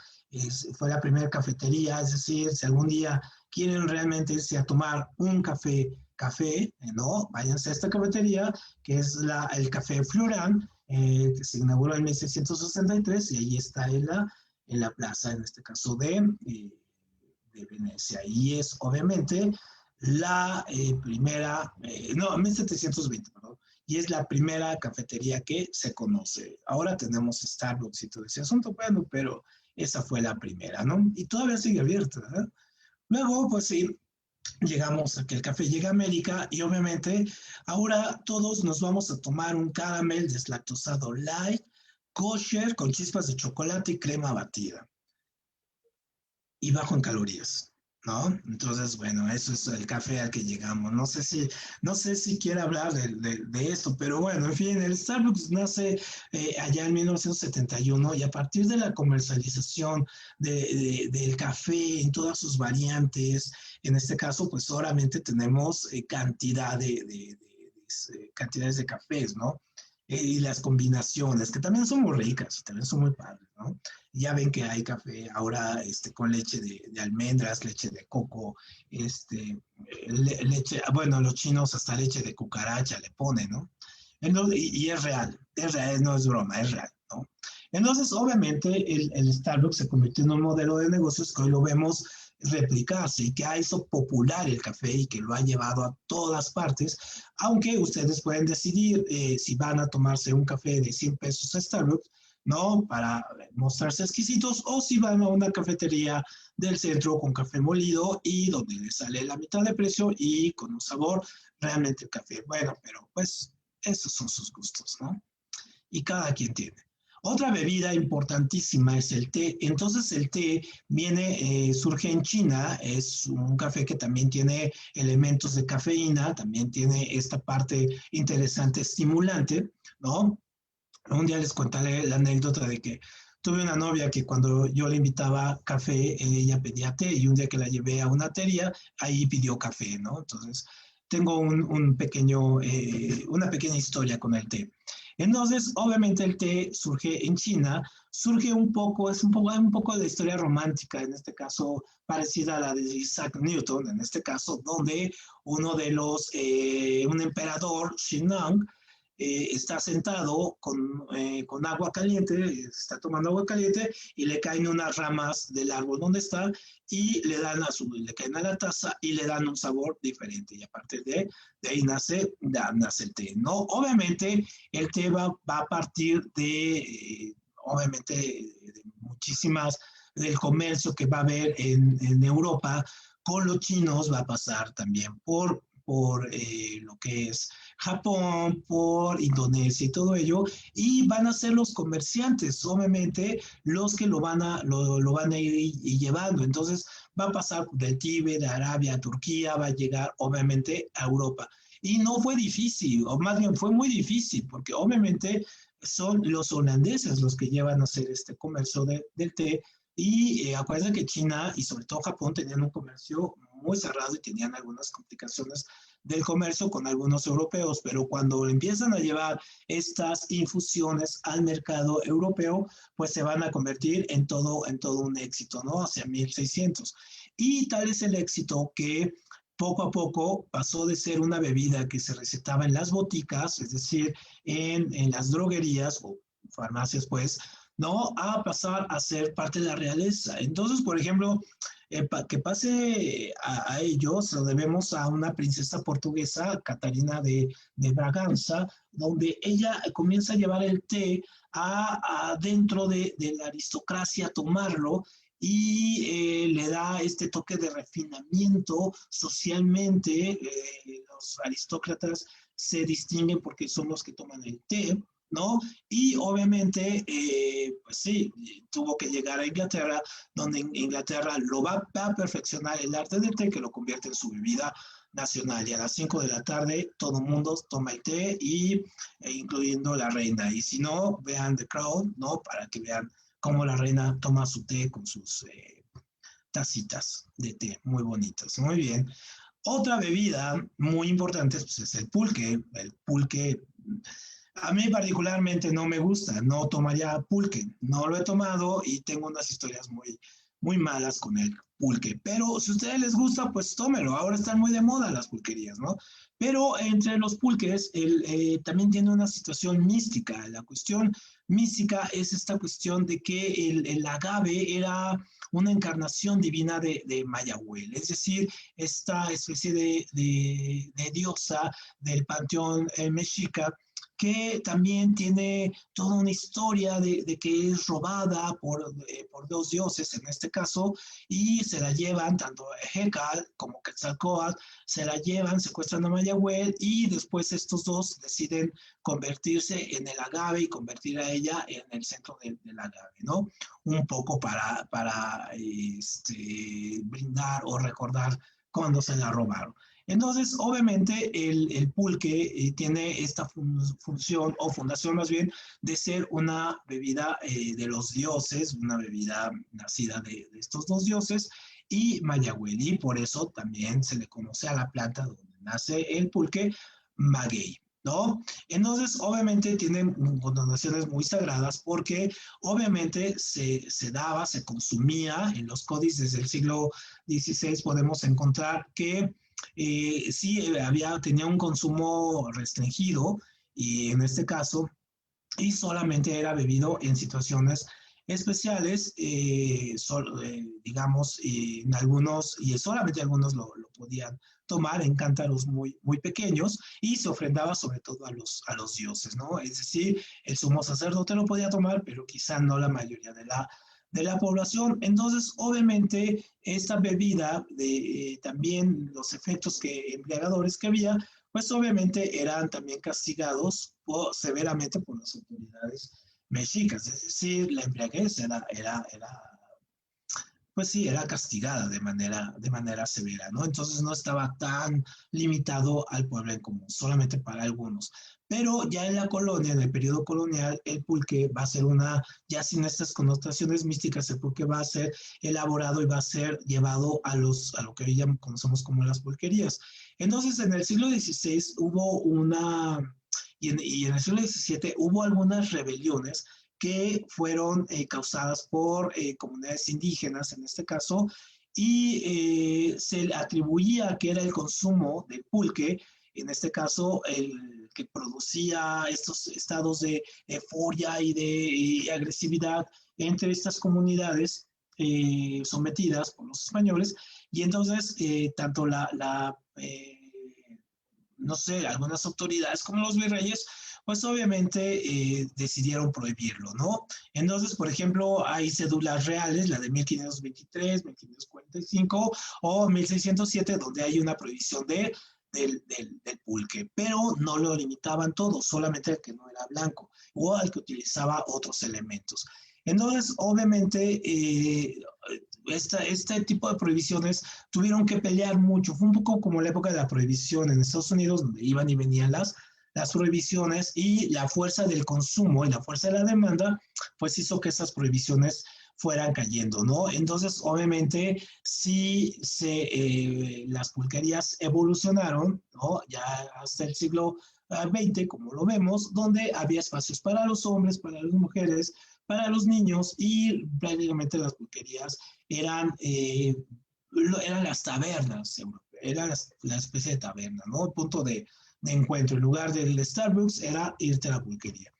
Fue la primera cafetería, es decir, si algún día quieren realmente irse a tomar un café, ¿no? Váyanse a esta cafetería, que es el Café Florán, que se inauguró en 1663 y ahí está en la plaza, en este caso de Venecia. Y es obviamente la primera, no, 1720, perdón, y es la primera cafetería que se conoce. Ahora tenemos Starbucks y todo ese asunto, bueno, pero esa fue la primera, ¿no? Y todavía sigue abierta, ¿verdad? Luego, pues sí, llegamos a que el café llega a América y obviamente ahora todos nos vamos a tomar un caramel deslactosado light, kosher, con chispas de chocolate y crema batida y bajo en calorías, ¿no? Entonces, bueno, eso es el café al que llegamos. No sé si quiere hablar de esto, pero bueno, en fin, el Starbucks nace allá en 1971 y a partir de la comercialización del café en todas sus variantes, en este caso, pues solamente tenemos cantidades de cafés, ¿no? Y las combinaciones, que también son muy ricas, también son muy padres, ¿no? Ya ven que hay café ahora con leche de almendras, leche de coco, leche, bueno, los chinos hasta leche de cucaracha le ponen, ¿no? Entonces, y es real, no es broma, es real, ¿no? Entonces, obviamente, el Starbucks se convirtió en un modelo de negocios que hoy lo vemos replicarse y que ha hecho popular el café y que lo ha llevado a todas partes, aunque ustedes pueden decidir si van a tomarse un café de 100 pesos a Starbucks, ¿no? Para mostrarse exquisitos, o si van a una cafetería del centro con café molido y donde les sale la mitad de precio y con un sabor realmente el café. Bueno, pero pues esos son sus gustos, ¿no? Y cada quien tiene. Otra bebida importantísima es el té. Entonces el té surge en China, es un café que también tiene elementos de cafeína, también tiene esta parte interesante, estimulante, ¿no? Un día les contaré la anécdota de que tuve una novia que cuando yo le invitaba café, ella pedía té y un día que la llevé a una tería, ahí pidió café, ¿no? Entonces, tengo una pequeña historia con el té. Entonces, obviamente el té surge en China, surge un poco de historia romántica, en este caso parecida a la de Isaac Newton, en este caso, donde un emperador, Xinong, está sentado con agua caliente, está tomando agua caliente y le caen unas ramas del árbol donde está y le caen a la taza y le dan un sabor diferente. Y a partir de ahí nace el té, ¿no? Obviamente el té va a partir obviamente, de muchísimas, del comercio que va a haber en Europa con los chinos, va a pasar también por lo que es Japón, por Indonesia y todo ello, y van a ser los comerciantes, obviamente, los que lo van a ir llevando. Entonces, va a pasar del Tíbet, de Arabia, a Turquía, va a llegar, obviamente, a Europa. Y no fue difícil, o más bien fue muy difícil, porque obviamente son los holandeses los que llevan a hacer este comercio del té. Y acuérdense que China y sobre todo Japón tenían un comercio muy cerrado y tenían algunas complicaciones del comercio con algunos europeos, pero cuando empiezan a llevar estas infusiones al mercado europeo, pues se van a convertir en todo un éxito, ¿no? Hacia 1600. Y tal es el éxito que poco a poco pasó de ser una bebida que se recetaba en las boticas, es decir, en las droguerías o farmacias, pues, ¿no? A pasar a ser parte de la realeza. Entonces, por ejemplo, que pase a ello, se lo debemos a una princesa portuguesa, Catarina de Braganza, donde ella comienza a llevar el té dentro de la aristocracia, a tomarlo, y le da este toque de refinamiento socialmente. Los aristócratas se distinguen porque son los que toman el té, ¿no? Y obviamente, pues sí, tuvo que llegar a Inglaterra, donde en Inglaterra lo va a perfeccionar el arte del té, que lo convierte en su bebida nacional. Y a las 5 de la tarde todo el mundo toma el té, incluyendo la reina. Y si no, vean The Crown, ¿no? Para que vean cómo la reina toma su té con sus tacitas de té muy bonitas. Muy bien. Otra bebida muy importante, pues, es el pulque. El pulque a mí particularmente no me gusta, no tomaría pulque, no lo he tomado y tengo unas historias muy malas con el pulque. Pero si a ustedes les gusta, pues tómelo. Ahora están muy de moda las pulquerías, ¿no? Pero entre los pulques también tiene una situación mística. La cuestión mística es esta cuestión de que el agave era una encarnación divina de Mayahuel, es decir, esta especie de diosa del panteón mexica, que también tiene toda una historia de que es robada por dos dioses en este caso, y se la llevan, tanto Hekal como Quetzalcóatl, se la llevan, secuestran a Mayahuel, y después estos dos deciden convertirse en el agave y convertir a ella en el centro del agave, ¿no? Un poco para brindar o recordar cuando se la robaron. Entonces, obviamente, el pulque tiene esta función o fundación más bien de ser una bebida de los dioses, una bebida nacida de estos dos dioses y Mayahuel, y por eso también se le conoce a la planta donde nace el pulque maguey, ¿no? Entonces, obviamente, tienen connotaciones muy sagradas porque obviamente se daba, se consumía en los códices del siglo XVI, podemos encontrar que sí tenía un consumo restringido, y en este caso, y solamente era bebido en situaciones especiales, digamos, en algunos, y solamente algunos lo podían tomar en cántaros muy pequeños, y se ofrendaba sobre todo a los dioses, ¿no? Es decir, el sumo sacerdote lo podía tomar, pero quizá no la mayoría de la población. Entonces, obviamente, esta bebida, también los efectos embriagadores que había, pues obviamente eran también castigados severamente por las autoridades mexicas. Es decir, la embriaguez pues sí, era castigada de manera severa, ¿no? Entonces no estaba tan limitado al pueblo en común, solamente para algunos. Pero ya en la colonia, en el periodo colonial, el pulque va a ser ya sin estas connotaciones místicas, el pulque va a ser elaborado y va a ser llevado a lo que hoy ya conocemos como las pulquerías. Entonces, en el siglo XVI y en el siglo XVII hubo algunas rebeliones que fueron causadas por comunidades indígenas en este caso, y se atribuía que era el consumo del pulque, en este caso el que producía estos estados de euforia y de agresividad entre estas comunidades sometidas por los españoles. Y entonces tanto no sé, algunas autoridades como los virreyes, pues obviamente decidieron prohibirlo, ¿no? Entonces, por ejemplo, hay cédulas reales, la de 1523, 1545 o 1607, donde hay una prohibición del pulque, pero no lo limitaban todo, solamente el que no era blanco o al que utilizaba otros elementos. Entonces, obviamente, este tipo de prohibiciones tuvieron que pelear mucho. Fue un poco como la época de la prohibición en Estados Unidos, donde iban y venían las prohibiciones, y la fuerza del consumo y la fuerza de la demanda, pues hizo que esas prohibiciones fueran cayendo, ¿no? Entonces, obviamente, sí las pulquerías evolucionaron, ¿no? Ya hasta el siglo XX, como lo vemos, donde había espacios para los hombres, para las mujeres, para los niños, y prácticamente las pulquerías eran, eran las tabernas, era la especie de taberna, ¿no? El punto de encuentro. En lugar del Starbucks era irte a la pulquería.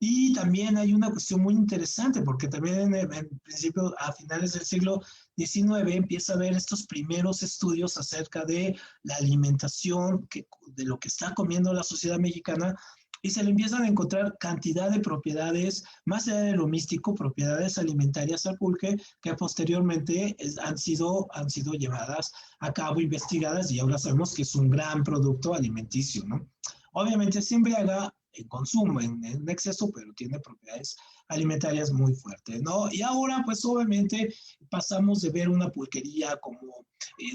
Y también hay una cuestión muy interesante, porque también en principio, a finales del siglo XIX, empieza a haber estos primeros estudios acerca de la alimentación, de lo que está comiendo la sociedad mexicana, y se le empiezan a encontrar cantidad de propiedades, más allá de lo místico, propiedades alimentarias al pulque, que posteriormente han sido llevadas a cabo, investigadas, y ahora sabemos que es un gran producto alimenticio, ¿no? Obviamente siempre haga en consumo, en exceso, pero tiene propiedades alimentarias muy fuertes, ¿no? Y ahora, pues obviamente pasamos de ver una pulquería como,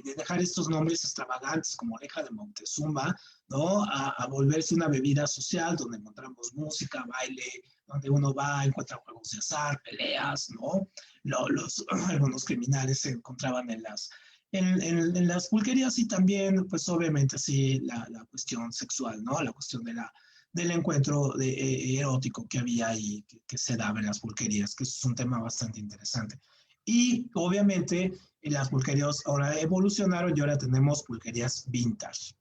de dejar estos nombres extravagantes como Oreja de Montezuma, ¿no? A volverse una bebida social donde encontramos música, baile, donde uno va, encuentra juegos de azar, peleas, ¿no? Algunos criminales se encontraban en las pulquerías, y también, pues obviamente, sí, la cuestión sexual, ¿no? La cuestión del encuentro erótico que había ahí, que se daba en las pulquerías, que es un tema bastante interesante. Y obviamente las pulquerías ahora evolucionaron y ahora tenemos pulquerías vintage.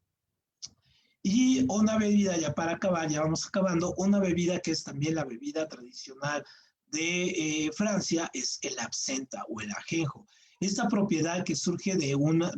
Y una bebida, ya para acabar, ya vamos acabando, una bebida que es también la bebida tradicional de Francia es el absenta o el ajenjo. Esta propiedad que surge de una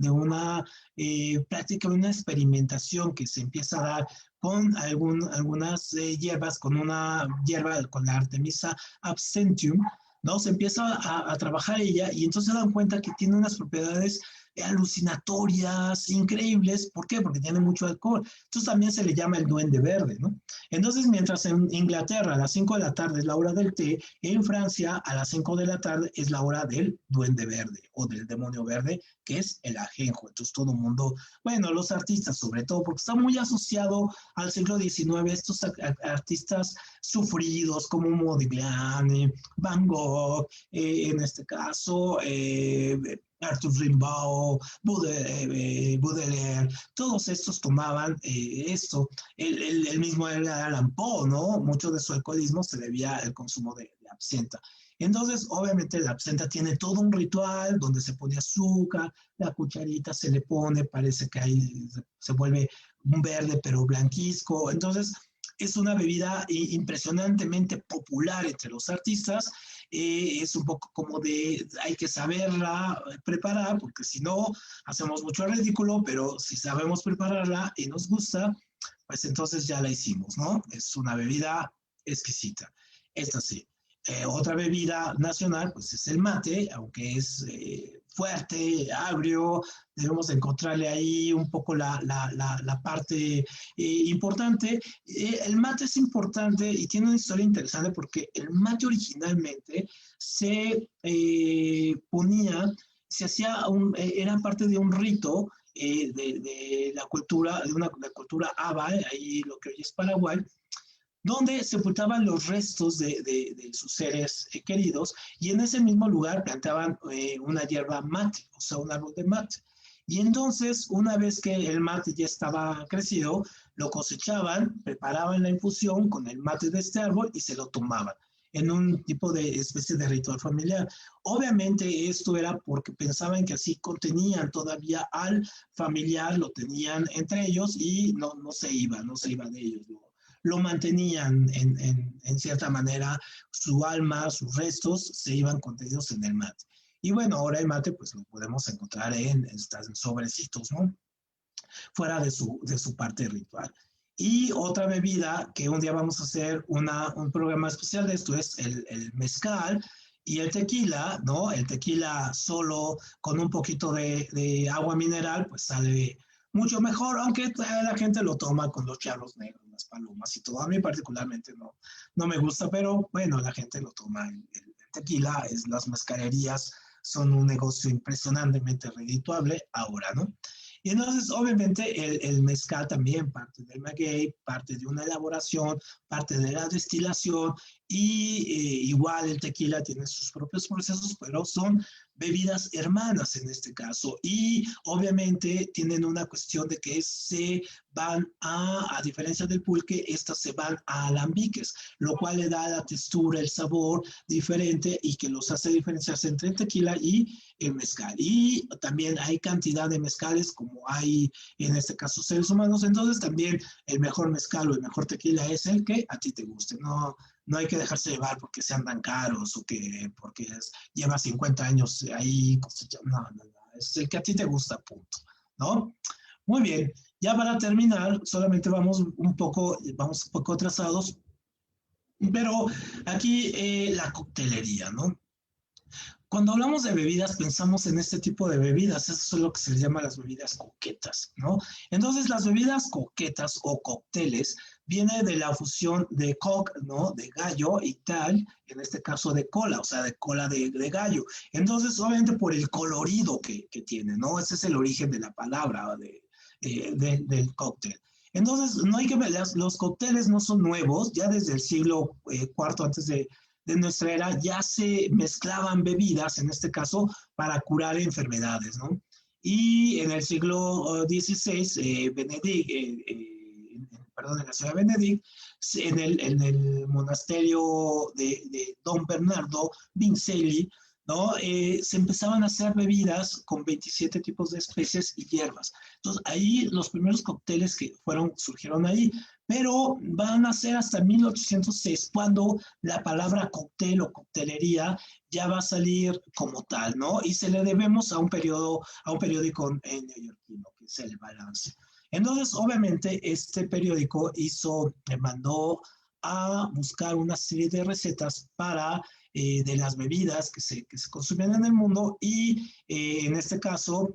prácticamente una experimentación que se empieza a dar con algunas hierbas, con una hierba, con la Artemisa absentium, ¿no? Se empieza a trabajar ella, y entonces se dan cuenta que tiene unas propiedades alucinatorias, increíbles. ¿Por qué? Porque tiene mucho alcohol. Entonces también se le llama el duende verde, ¿no? Entonces, mientras en Inglaterra a las 5 de la tarde es la hora del té, en Francia a las 5 de la tarde es la hora del duende verde o del demonio verde, que es el ajenjo. Entonces todo el mundo, bueno, los artistas sobre todo, porque está muy asociado al siglo XIX, estos artistas sufridos como Modigliani, Van Gogh, en este caso, Arthur Rimbaud, Baudelaire, todos estos tomaban esto. El mismo Allan Poe, ¿no? Mucho de su alcoholismo se debía al consumo de absenta. Entonces, obviamente, la absenta tiene todo un ritual donde se pone azúcar, la cucharita se le pone, parece que ahí se vuelve un verde, pero blanquisco. Entonces, es una bebida impresionantemente popular entre los artistas. Es un poco como hay que saberla preparar, porque si no, hacemos mucho ridículo, pero si sabemos prepararla y nos gusta, pues entonces ya la hicimos, ¿no? Es una bebida exquisita. Esta sí. Otra bebida nacional, pues es el mate, aunque es fuerte, agrio, debemos encontrarle ahí un poco la parte importante. El mate es importante y tiene una historia interesante, porque el mate originalmente se ponía, se hacía, era parte de un rito de la cultura, la cultura Aba, ahí lo que hoy es Paraguay, donde sepultaban los restos de sus seres queridos, y en ese mismo lugar plantaban una hierba mate, o sea, un árbol de mate. Y entonces, una vez que el mate ya estaba crecido, lo cosechaban, preparaban la infusión con el mate de este árbol y se lo tomaban en un tipo de especie de ritual familiar. Obviamente esto era porque pensaban que así contenían todavía al familiar, lo tenían entre ellos y no se iba de ellos, lo mantenían en cierta manera, su alma, sus restos se iban contenidos en el mate. Y bueno, ahora el mate pues lo podemos encontrar en sobrecitos, ¿no? Fuera de su parte ritual. Y otra bebida que un día vamos a hacer un programa especial de esto es el mezcal y el tequila, ¿no? El tequila solo con un poquito de agua mineral, pues sale mucho mejor, aunque la gente lo toma con los charros negros, las palomas y todo. A mí particularmente no me gusta, pero bueno, la gente lo toma. El tequila, las mezcalerías son un negocio impresionantemente redituable ahora, ¿no? Y entonces, obviamente, el mezcal también parte del maguey, parte de una elaboración, parte de la destilación, y igual el tequila tiene sus propios procesos, pero son bebidas hermanas en este caso, y obviamente tienen una cuestión de que se van a diferencia del pulque, estas se van a alambiques, lo cual le da la textura, el sabor diferente y que los hace diferenciarse entre el tequila y el mezcal. Y también hay cantidad de mezcales como hay en este caso seres humanos, entonces también el mejor mezcal o el mejor tequila es el que a ti te guste, no hay que dejarse llevar porque sean tan caros o que porque lleva 50 años ahí cosechando. No, es el que a ti te gusta, punto, ¿no? Muy bien, ya para terminar, solamente vamos un poco atrasados, pero aquí la coctelería, ¿no? Cuando hablamos de bebidas, pensamos en este tipo de bebidas, eso es lo que se les llama las bebidas coquetas, ¿no? Entonces, las bebidas coquetas o cócteles viene de la fusión de coq, ¿no? De gallo y tal, en este caso de cola, o sea, de cola de gallo. Entonces, obviamente por el colorido que tiene, ¿no? Ese es el origen de la palabra del cóctel. Entonces, no hay que ver, los cócteles no son nuevos, ya desde el siglo IV antes de nuestra era ya se mezclaban bebidas, en este caso, para curar enfermedades, ¿no? Y en el siglo XVI, perdón, en la ciudad de Benedict, en el monasterio de Don Bernardo Vincelli, ¿no? Se empezaban a hacer bebidas con 27 tipos de especies y hierbas. Entonces, ahí los primeros cócteles que surgieron ahí, pero van a ser hasta 1806, cuando la palabra cóctel o coctelería ya va a salir como tal, ¿no? Y se le debemos a un periódico neoyorquino, que es el Balance. Entonces, obviamente, este periódico mandó a buscar una serie de recetas de las bebidas que se consumían en el mundo, y en este caso,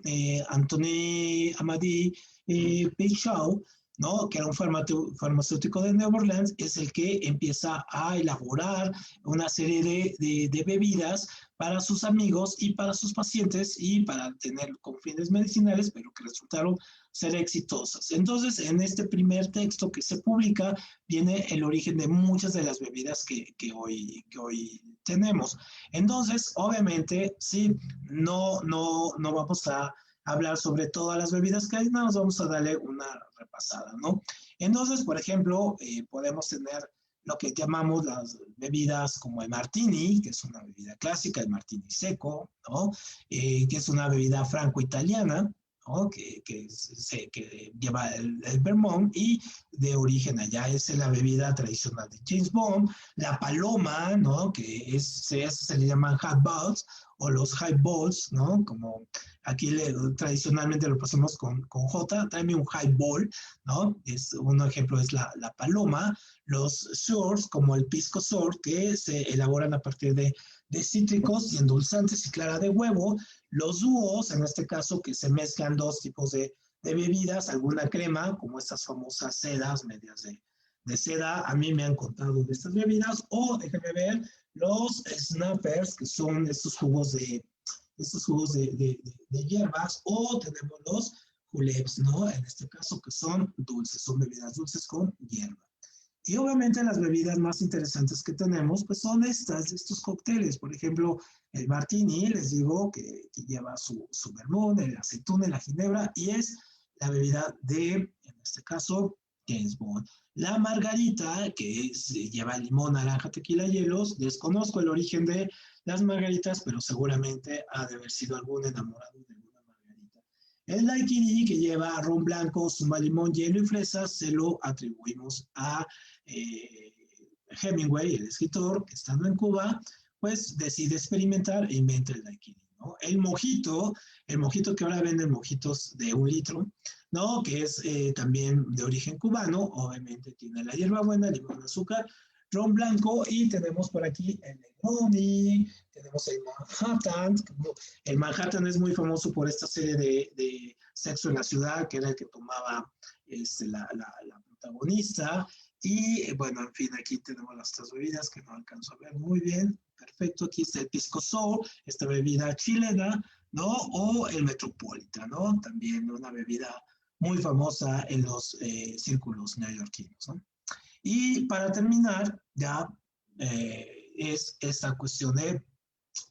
Anthony Amadí Peychaud, ¿no? Que era un farmacéutico de Nueva Orleans, es el que empieza a elaborar una serie de bebidas para sus amigos y para sus pacientes y para tener con fines medicinales, pero que resultaron ser exitosas. Entonces, en este primer texto que se publica, viene el origen de muchas de las bebidas que hoy tenemos. Entonces, obviamente, sí, no vamos a hablar sobre todas las bebidas que hay, nada más vamos a darle una repasada, ¿no? Entonces, por ejemplo, podemos tener lo que llamamos las bebidas como el martini, que es una bebida clásica, el martini seco, ¿no? Que es una bebida franco-italiana, ¿no? que lleva el Vermont y de origen allá es la bebida tradicional de James Bond, la paloma, ¿no? Que se le llaman highballs o los highballs, ¿no? Como aquí tradicionalmente lo pasamos con J, tráeme un highball, ¿no? Un ejemplo es la paloma, los sours como el pisco sour que se elaboran a partir de cítricos y endulzantes y clara de huevo, los dúos, en este caso, que se mezclan dos tipos de bebidas, alguna crema, como estas famosas sedas, medias de seda, a mí me han contado de estas bebidas, o déjenme ver, los snappers, que son estos jugos de hierbas, o tenemos los juleps, ¿no? En este caso, que son dulces, son bebidas dulces con hierba. Y obviamente las bebidas más interesantes que tenemos, pues son estos cócteles. Por ejemplo, el martini, les digo, que lleva su vermouth, el aceituna, la ginebra, y es la bebida en este caso, James Bond. La margarita, que lleva limón, naranja, tequila, hielos. Desconozco el origen de las margaritas, pero seguramente ha de haber sido algún enamorado de alguna margarita. El daiquiri, que lleva ron blanco, zuma, limón, hielo y fresas, se lo atribuimos a Hemingway, el escritor, que estando en Cuba, pues decide experimentar e inventa el daiquiri, ¿no? El mojito que ahora venden mojitos de 1 litro, ¿no? Que es también de origen cubano, obviamente tiene la hierbabuena, limón, azúcar, ron blanco, y tenemos por aquí el Negroni, tenemos el Manhattan. El Manhattan es muy famoso por esta serie de Sexo en la Ciudad, que era el que tomaba la protagonista. Y bueno, en fin, aquí tenemos las tres bebidas que no alcanzo a ver muy bien. Perfecto, aquí está el Pisco Sour, esta bebida chilena, ¿no? O el Metropolitan, ¿no? También una bebida muy famosa en los círculos neoyorquinos, ¿no? Y para terminar, ya es esta cuestión de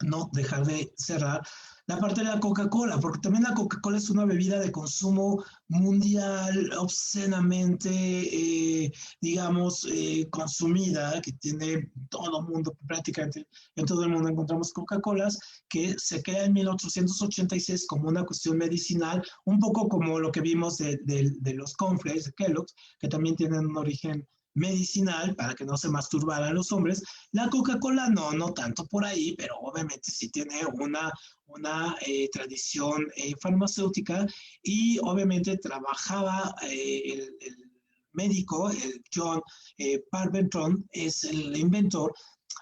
no dejar de cerrar la parte de la Coca-Cola, porque también la Coca-Cola es una bebida de consumo mundial obscenamente, digamos, consumida, que tiene todo el mundo, prácticamente en todo el mundo encontramos Coca-Colas, que se crea en 1886 como una cuestión medicinal, un poco como lo que vimos de los cornflakes de Kellogg's, que también tienen un origen medicinal para que no se masturbaran los hombres. La Coca-Cola no tanto por ahí, pero obviamente sí tiene una tradición farmacéutica, y obviamente trabajaba el médico, el John Parventron, es el inventor,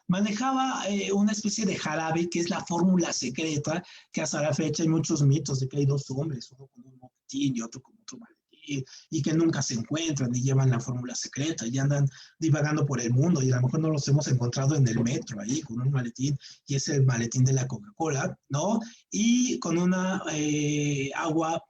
manejaba una especie de jarabe que es la fórmula secreta, que hasta la fecha hay muchos mitos de que hay dos hombres, uno con un motín y otro con otro maletín, y que nunca se encuentran y llevan la fórmula secreta y andan divagando por el mundo, y a lo mejor no los hemos encontrado en el metro ahí con un maletín, y es el maletín de la Coca-Cola, ¿no? Y con una agua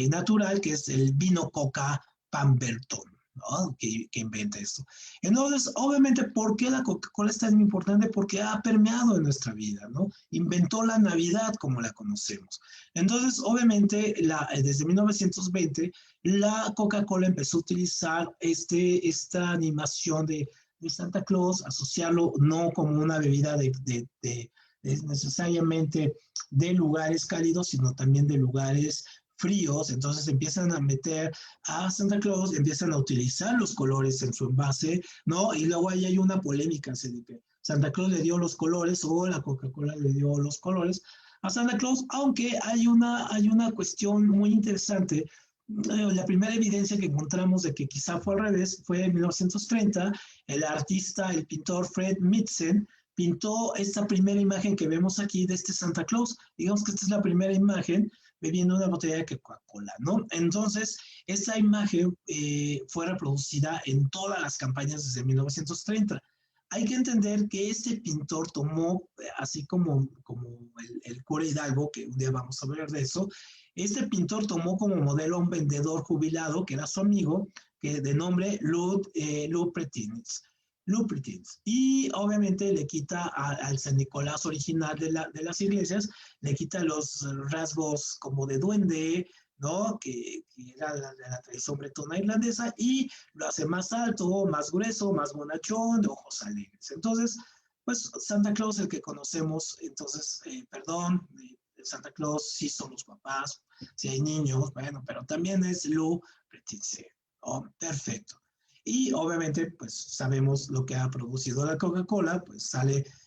natural, que es el vino Coca Pemberton, ¿no? Que inventa esto. Entonces, obviamente, ¿por qué la Coca-Cola es tan importante? Porque ha permeado en nuestra vida, ¿no? Inventó la Navidad como la conocemos. Entonces, obviamente, desde 1920, la Coca-Cola empezó a utilizar esta animación de Santa Claus, asociarlo no como una bebida de necesariamente de lugares cálidos, sino también de lugares fríos. Entonces empiezan a meter a Santa Claus, empiezan a utilizar los colores en su envase, ¿no? Y luego ahí hay una polémica, que Santa Claus le dio los colores o la Coca-Cola le dio los colores a Santa Claus, aunque hay una cuestión muy interesante. La primera evidencia que encontramos de que quizá fue al revés fue en 1930. El artista, el pintor Fred Mitzen, pintó esta primera imagen que vemos aquí de este Santa Claus. Digamos que esta es la primera imagen bebiendo una botella de Coca-Cola, ¿no? Entonces, esta imagen fue reproducida en todas las campañas desde 1930. Hay que entender que este pintor tomó, así como el cura Hidalgo, que un día vamos a hablar de eso, este pintor tomó como modelo a un vendedor jubilado, que era su amigo, que de nombre Lupretins. Y obviamente le quita al San Nicolás original de las iglesias, le quita los rasgos como de duende, ¿no? Que era la tradición bretona irlandesa, y lo hace más alto, más grueso, más bonachón, de ojos alegres. Entonces, pues Santa Claus, el que conocemos, entonces, perdón, Santa Claus sí son los papás, si hay niños, bueno, pero también es Lou Prettice, ¿no? Perfecto. Y obviamente, pues sabemos lo que ha producido la Coca-Cola, pues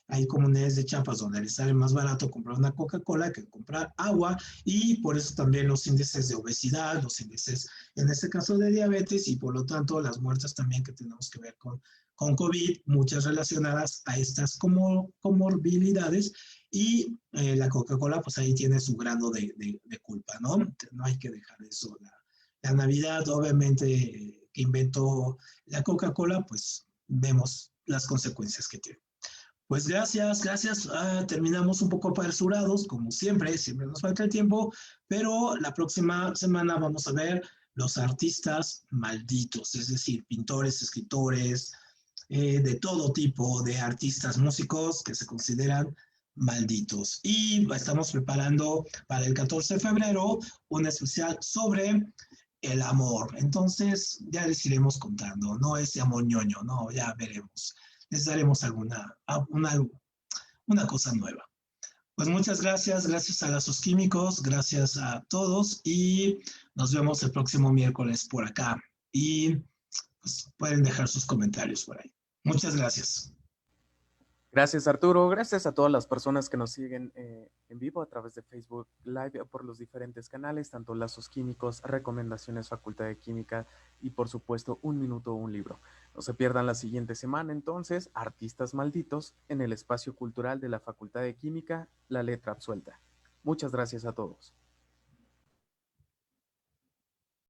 hay comunidades de Chiapas donde les sale más barato comprar una Coca-Cola que comprar agua, y por eso también los índices de obesidad, los índices, en este caso de diabetes, y por lo tanto las muertes también que tenemos que ver con COVID, muchas relacionadas a estas comorbilidades, y la Coca-Cola pues ahí tiene su grado de culpa, ¿no? No hay que dejar eso. La Navidad, obviamente, que inventó la Coca-Cola, pues vemos las consecuencias que tiene. Pues gracias. Terminamos un poco apresurados, como siempre nos falta el tiempo, pero la próxima semana vamos a ver los artistas malditos, es decir, pintores, escritores, de todo tipo de artistas, músicos que se consideran malditos. Y estamos preparando para el 14 de febrero un especial sobre el amor. Entonces ya les iremos contando, no ese amor ñoño, no, ya veremos. Les daremos una cosa nueva. Pues muchas gracias a Lazos Químicos, gracias a todos, y nos vemos el próximo miércoles por acá. Y pues, pueden dejar sus comentarios por ahí. Muchas gracias. Gracias, Arturo. Gracias a todas las personas que nos siguen en vivo a través de Facebook Live por los diferentes canales, tanto Lazos Químicos, Recomendaciones Facultad de Química y, por supuesto, Un Minuto, Un Libro. No se pierdan la siguiente semana entonces, Artistas Malditos, en el espacio cultural de la Facultad de Química, La Letra Absuelta. Muchas gracias a todos.